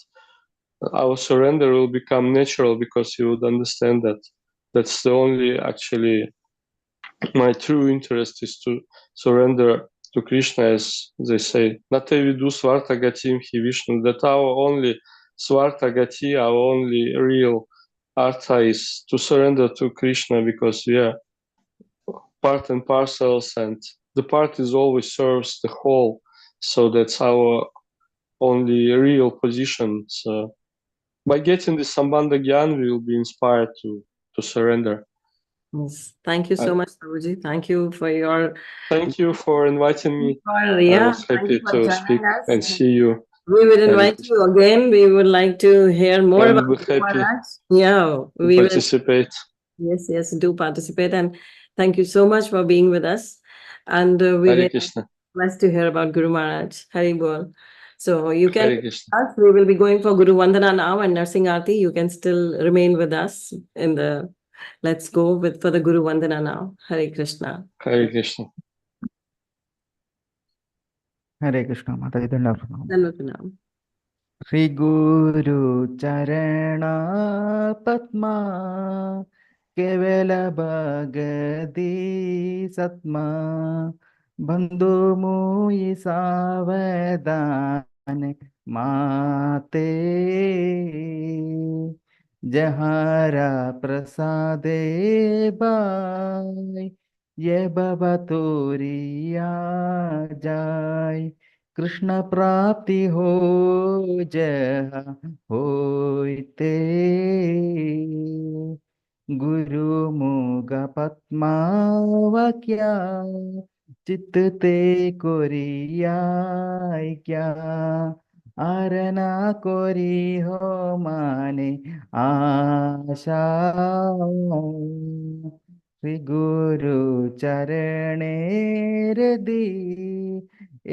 our surrender will become natural, because you would understand that that's the only actually my true interest is to surrender to Krishna, as they say, Nate vidu svarta gatim hi Vishnu, that our only svarta gati, our only real artha is to surrender to Krishna, because we are part and parcels, and the part is always serves the whole. So that's our only real position. So by getting this Sambandha Gyan, we will be inspired to surrender. Yes. Thank you so much, Prabhuji. Thank you for your Thank you for inviting me. I yeah, was thank you happy for to joining speak us. and see you. We will Hare invite Krishna. you again. We would like to hear more And about we're Guru happy Maharaj. Yeah, to we will. participate. Yes, do participate. And thank you so much for being with us. And we Hare will Krishna. blessed to hear about Guru Maharaj. Hari Bol. So you can, Hare Krishna. us, we will be going for Guru Vandana now and Nursing Aarti. You can still remain with us in the, let's go with for the Guru Vandana now. Hare Krishna. Hare Krishna. हरे कृष्ण माता जी धन्यवाद प्रणाम। Dandavat pranam. Shri गुरु चरण पद्मा केवल भगदी सत्मा बंधु मुई सावधान माते जहारा प्रसादे by ये बाबा तोरिया जाय कृष्ण प्राप्ति हो जहा होते गुरु मुग पद्मावक्या चित्त ते कोरियाय क्या आरना कोरी हो माने आशा श्री गुरु चरणे हृदि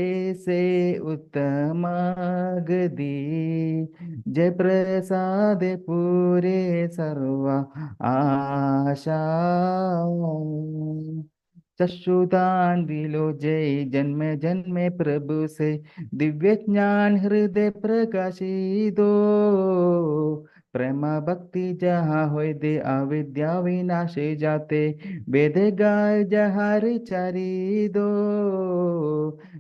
ऐसे उत्तम गदी जय प्रसाद पूरे सर्व आशा चक्षुदान दिलो जय जन्म जन्मे प्रभु से दिव्य ज्ञान हृदय प्रकाशी दो प्रेम भक्ति जहाँ होय दे अविद्या विनाशे जाते वेद गाय जहार चारी दो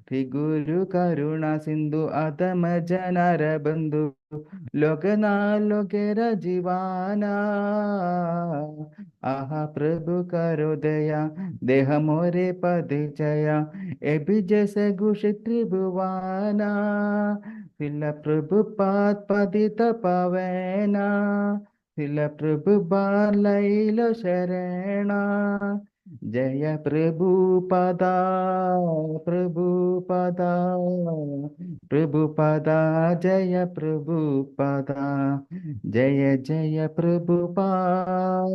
श्री गुरु करुणा सिंधु आतम जनार बंधु लोकना लोकेर जीवाना आहा प्रभु करो दया देह मोरे पद जया ए भी जैसे घुष त्रिभुवाना शिला प्रभु पाद पदित पावैना शिला प्रभु बालैलो शरणा जय प्रभु पदा प्रभु पदा प्रभु पदा जय प्रभु पदा जय जय प्रभुपाद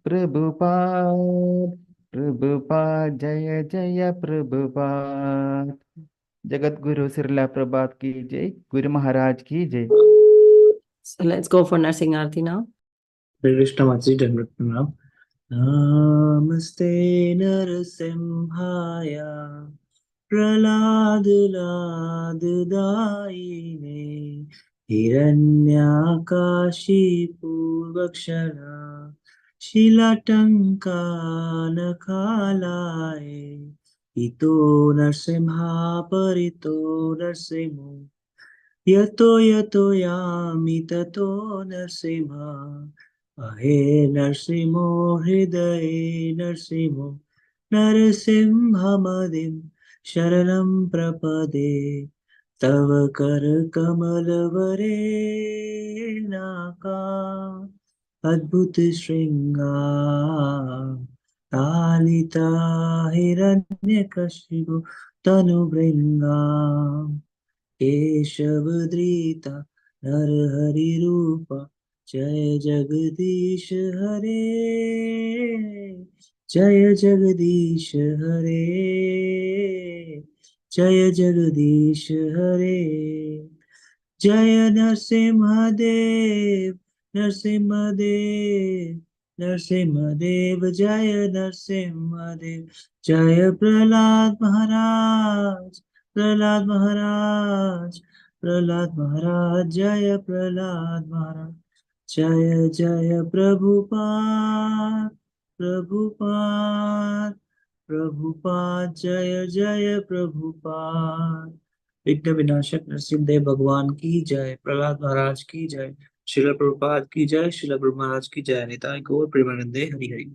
प्रभुपाद प्रभुपाद जय जय प्रभुपाद जगत गुरु सिरला प्रभात की जय गुरु महाराज की जय। So let's go for Nursing Aarti now. Hare Krishna Mataji Dandavat pranam. Namaste Narasimhaya Prahlad दायिने हिरण्यकाशी पूर्वक्षरा शिलाटङ्कानकालाय इतो नरसिंहा परितो नरसिंहो यतो यतो यामि ततो नरसिंहा अहे नरसिंहो हृदये नरसिंहो नरसिंहमदिं शरणं प्रपदे तव करकमलवरे नाका अद्भुत श्रृंगार तालिता हिरण्यकशिपु तनुभृङ्गा केशवधृता नरहरिरूप जय जगदीश हरे जय जगदीश हरे जय जगदीश हरे जय नरसिंहदेव नरसिंहदेव नरसिंहदेव जय नरसिंहदेव जय प्रहलाद महाराज प्रहलाद महाराज प्रहलाद महाराज जय प्रहलाद महाराज जय जय प्रभुपाद प्रभुपाद प्रभुपाद जय जय प्रभुपाद विघ्न विनाशक नरसिंहदेव भगवान की जय प्रहलाद महाराज की जय श्रील प्रभुपाद की जय श्रील प्रभु महाराज की जय निताय गौर प्रेमानंदे Hari Hari.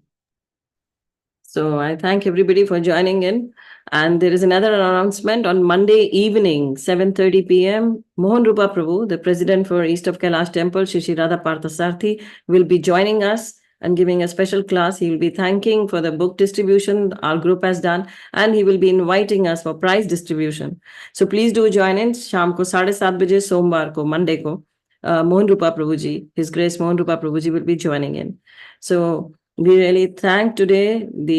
So I thank everybody for joining in. And there is another announcement on Monday evening, 7:30 p.m. Mohan Rupa Prabhu, the president for East of Kailash Temple, Shri Shri Radha Parthasarthi, will be joining us and giving a special class. He will be thanking for the book distribution our group has done, and he will be inviting us for prize distribution. So please do join in. Sham ko 7:30 baje Sombar ko, Monday ko, Mohan Rupa Prabhuji, His Grace Mohan Rupa Prabhuji will be joining in. So we really thank today the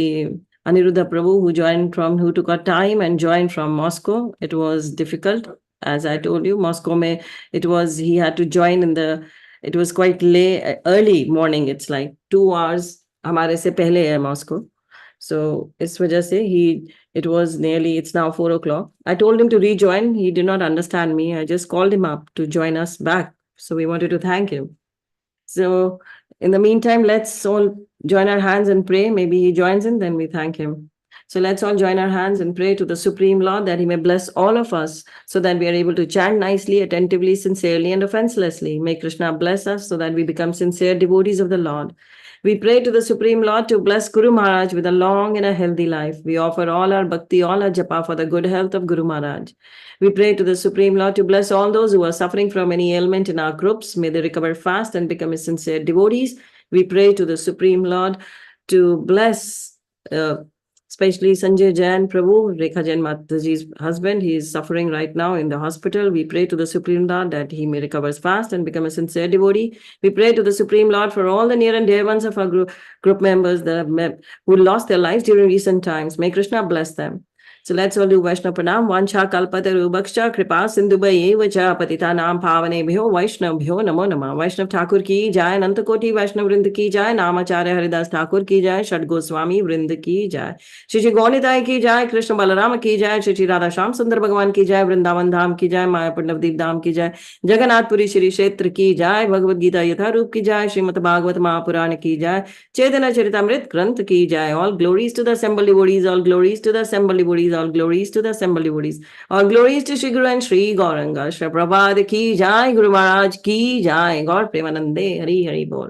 Aniruddha Prabhu who took our time and joined from Moscow. It was difficult, as I told you. Moscow mein, he had to join it was quite late, early morning. It's like 2 hours हमारे से पहले है Moscow. So इस वजह से it's now 4 o'clock. I told him to rejoin. He did not understand me. I just called him up to join us back. So we wanted to thank him. So in the meantime, let's all join our hands and pray. Maybe he joins in, then we thank him. So let's all join our hands and pray to the Supreme Lord that he may bless all of us so that we are able to chant nicely, attentively, sincerely, and offenselessly. May Krishna bless us so that we become sincere devotees of the Lord. We pray to the Supreme Lord to bless Guru Maharaj with a long and a healthy life. We offer all our bhakti, all our japa for the good health of Guru Maharaj. We pray to the Supreme Lord to bless all those who are suffering from any ailment in our groups. May they recover fast and become sincere devotees. We pray to the Supreme Lord to bless especially Sanjay Jain Prabhu, Rekha Jain Mataji's husband. He is suffering right now in the hospital. We pray to the Supreme Lord that he may recover fast and become a sincere devotee. We pray to the Supreme Lord for all the near and dear ones of our group members who lost their lives during recent times. May Krishna bless them. So let's all do Vaishnava Pranam. Vancha kalpataru bhaksha kripa sindhubaye vacha patitanam pavanebhyo Vaishnavbhyo namo namah. Vaishnav Thakur ki jai, Ananta Koti Vaishnav Vrind ki jai, Namacharya Haridas Thakur ki jai, Shad Goswami Vrind ki jai. Shri Shri Gaunitai ki jai, Krishna Balarama ki jai, Shri Shri Radha Shyam Sundar Bhagavan ki jai, Vrindavan Dham ki jai, Mayapur Navdeep Dham ki jai, Jagannath Puri Shri Kshetra ki jai, Bhagavad Gita Yatha Roop ki jai, Srimad Bhagavad Mahapurana ki jai, Chaitanya Charitamrit Granth ki jai. All glories to the assembled devotees, all glories to the assembled devotees, all glories to the assembled devotees, all glories to Shri Guru and Shri Gauranga. Shri Prabhupada ki jai, Guru Maharaj ki jai, God Premanande, Hari Hari Bol.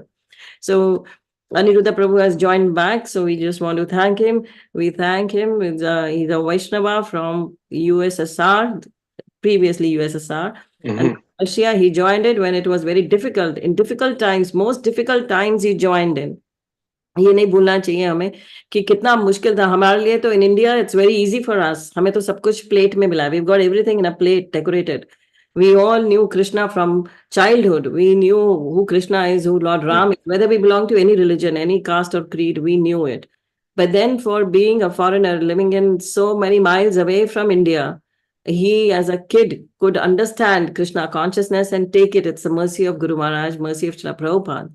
So Aniruddha Prabhu has joined back, so we just want to thank him. We thank him. He's a Vaishnava from USSR, previously USSR. And Russia, he joined it when it was very difficult. In difficult times, most difficult times he joined in. ये नहीं भूलना चाहिए हमें कि कितना मुश्किल था हमारे लिए तो in India it's very easy for us हमें तो सब कुछ प्लेट में मिला we got everything in a plate decorated we all knew Krishna from childhood. We knew who Krishna is, who Lord Ram is, whether we belong to any religion, any caste or creed, we knew it. But then for being a foreigner living in so many miles away from India, he as a kid could understand Krishna consciousness and take it. It's the mercy of Guru Maharaj, mercy of Srila Prabhupada.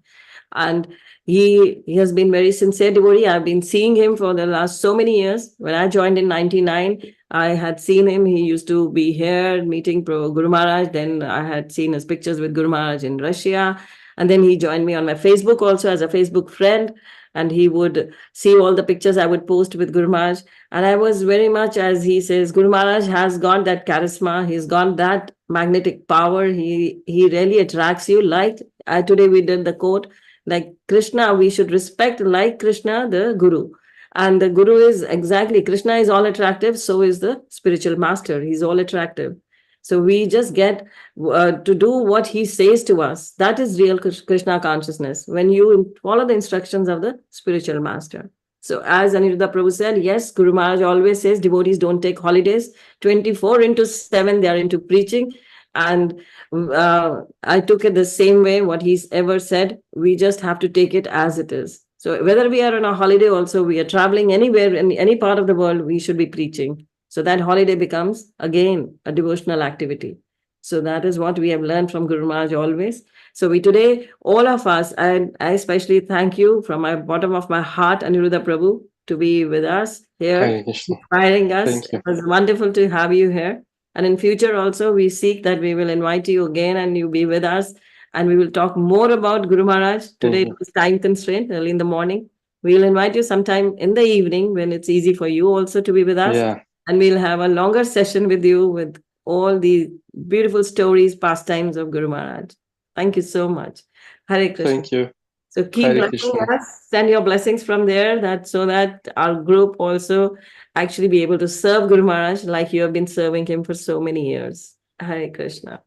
And he has been very sincere devotee. I've been seeing him for the last so many years. When I joined in 99, I had seen him. He used to be here meeting Guru Maharaj. Then I had seen his pictures with Guru Maharaj in Russia. And then he joined me on my Facebook also as a Facebook friend. And he would see all the pictures I would post with Guru Maharaj. And I was very much, as he says, Guru Maharaj has got that charisma. He's got that magnetic power. He really attracts you. Like today we did the quote, like Krishna, we should respect like Krishna, the Guru. And the Guru is exactly, Krishna is all attractive, so is the spiritual master. He's all attractive. So we just get to do what he says to us. That is real Krishna consciousness, when you follow the instructions of the spiritual master. So as Aniruddha Prabhu said, yes, Guru Maharaj always says devotees don't take holidays. 24/7, they are into preaching. And I took it the same way, what he's ever said. We just have to take it as it is. So whether we are on a holiday also, we are traveling anywhere, in any part of the world, we should be preaching. So that holiday becomes, again, a devotional activity. So that is what we have learned from Guru Maharaj always. So we today, all of us, and I especially thank you from my bottom of my heart, Aniruddha Prabhu, to be with us here, inspiring us. It was wonderful to have you here. And in future also, we seek that we will invite you again and you be with us. And we will talk more about Guru Maharaj. Today it was time constraint, early in the morning. We'll invite you sometime in the evening when it's easy for you also to be with us. Yeah. And we'll have a longer session with you with all the beautiful stories, pastimes of Guru Maharaj. Thank you so much. Hare Krishna. Thank you. So keep Hare blessing Krishna. us, send your blessings from there, that so that our group also actually be able to serve Guru Maharaj like you have been serving him for so many years. Hare Krishna.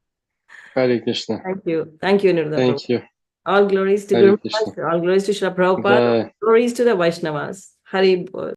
Hare Krishna. Thank you. Thank you, Nirda Prabhu. Thank you. All glories to Hare Guru Krishna. Maharaj, all glories to Srila Prabhupada, Jai. glories to the Vaishnavas. Hari Bol.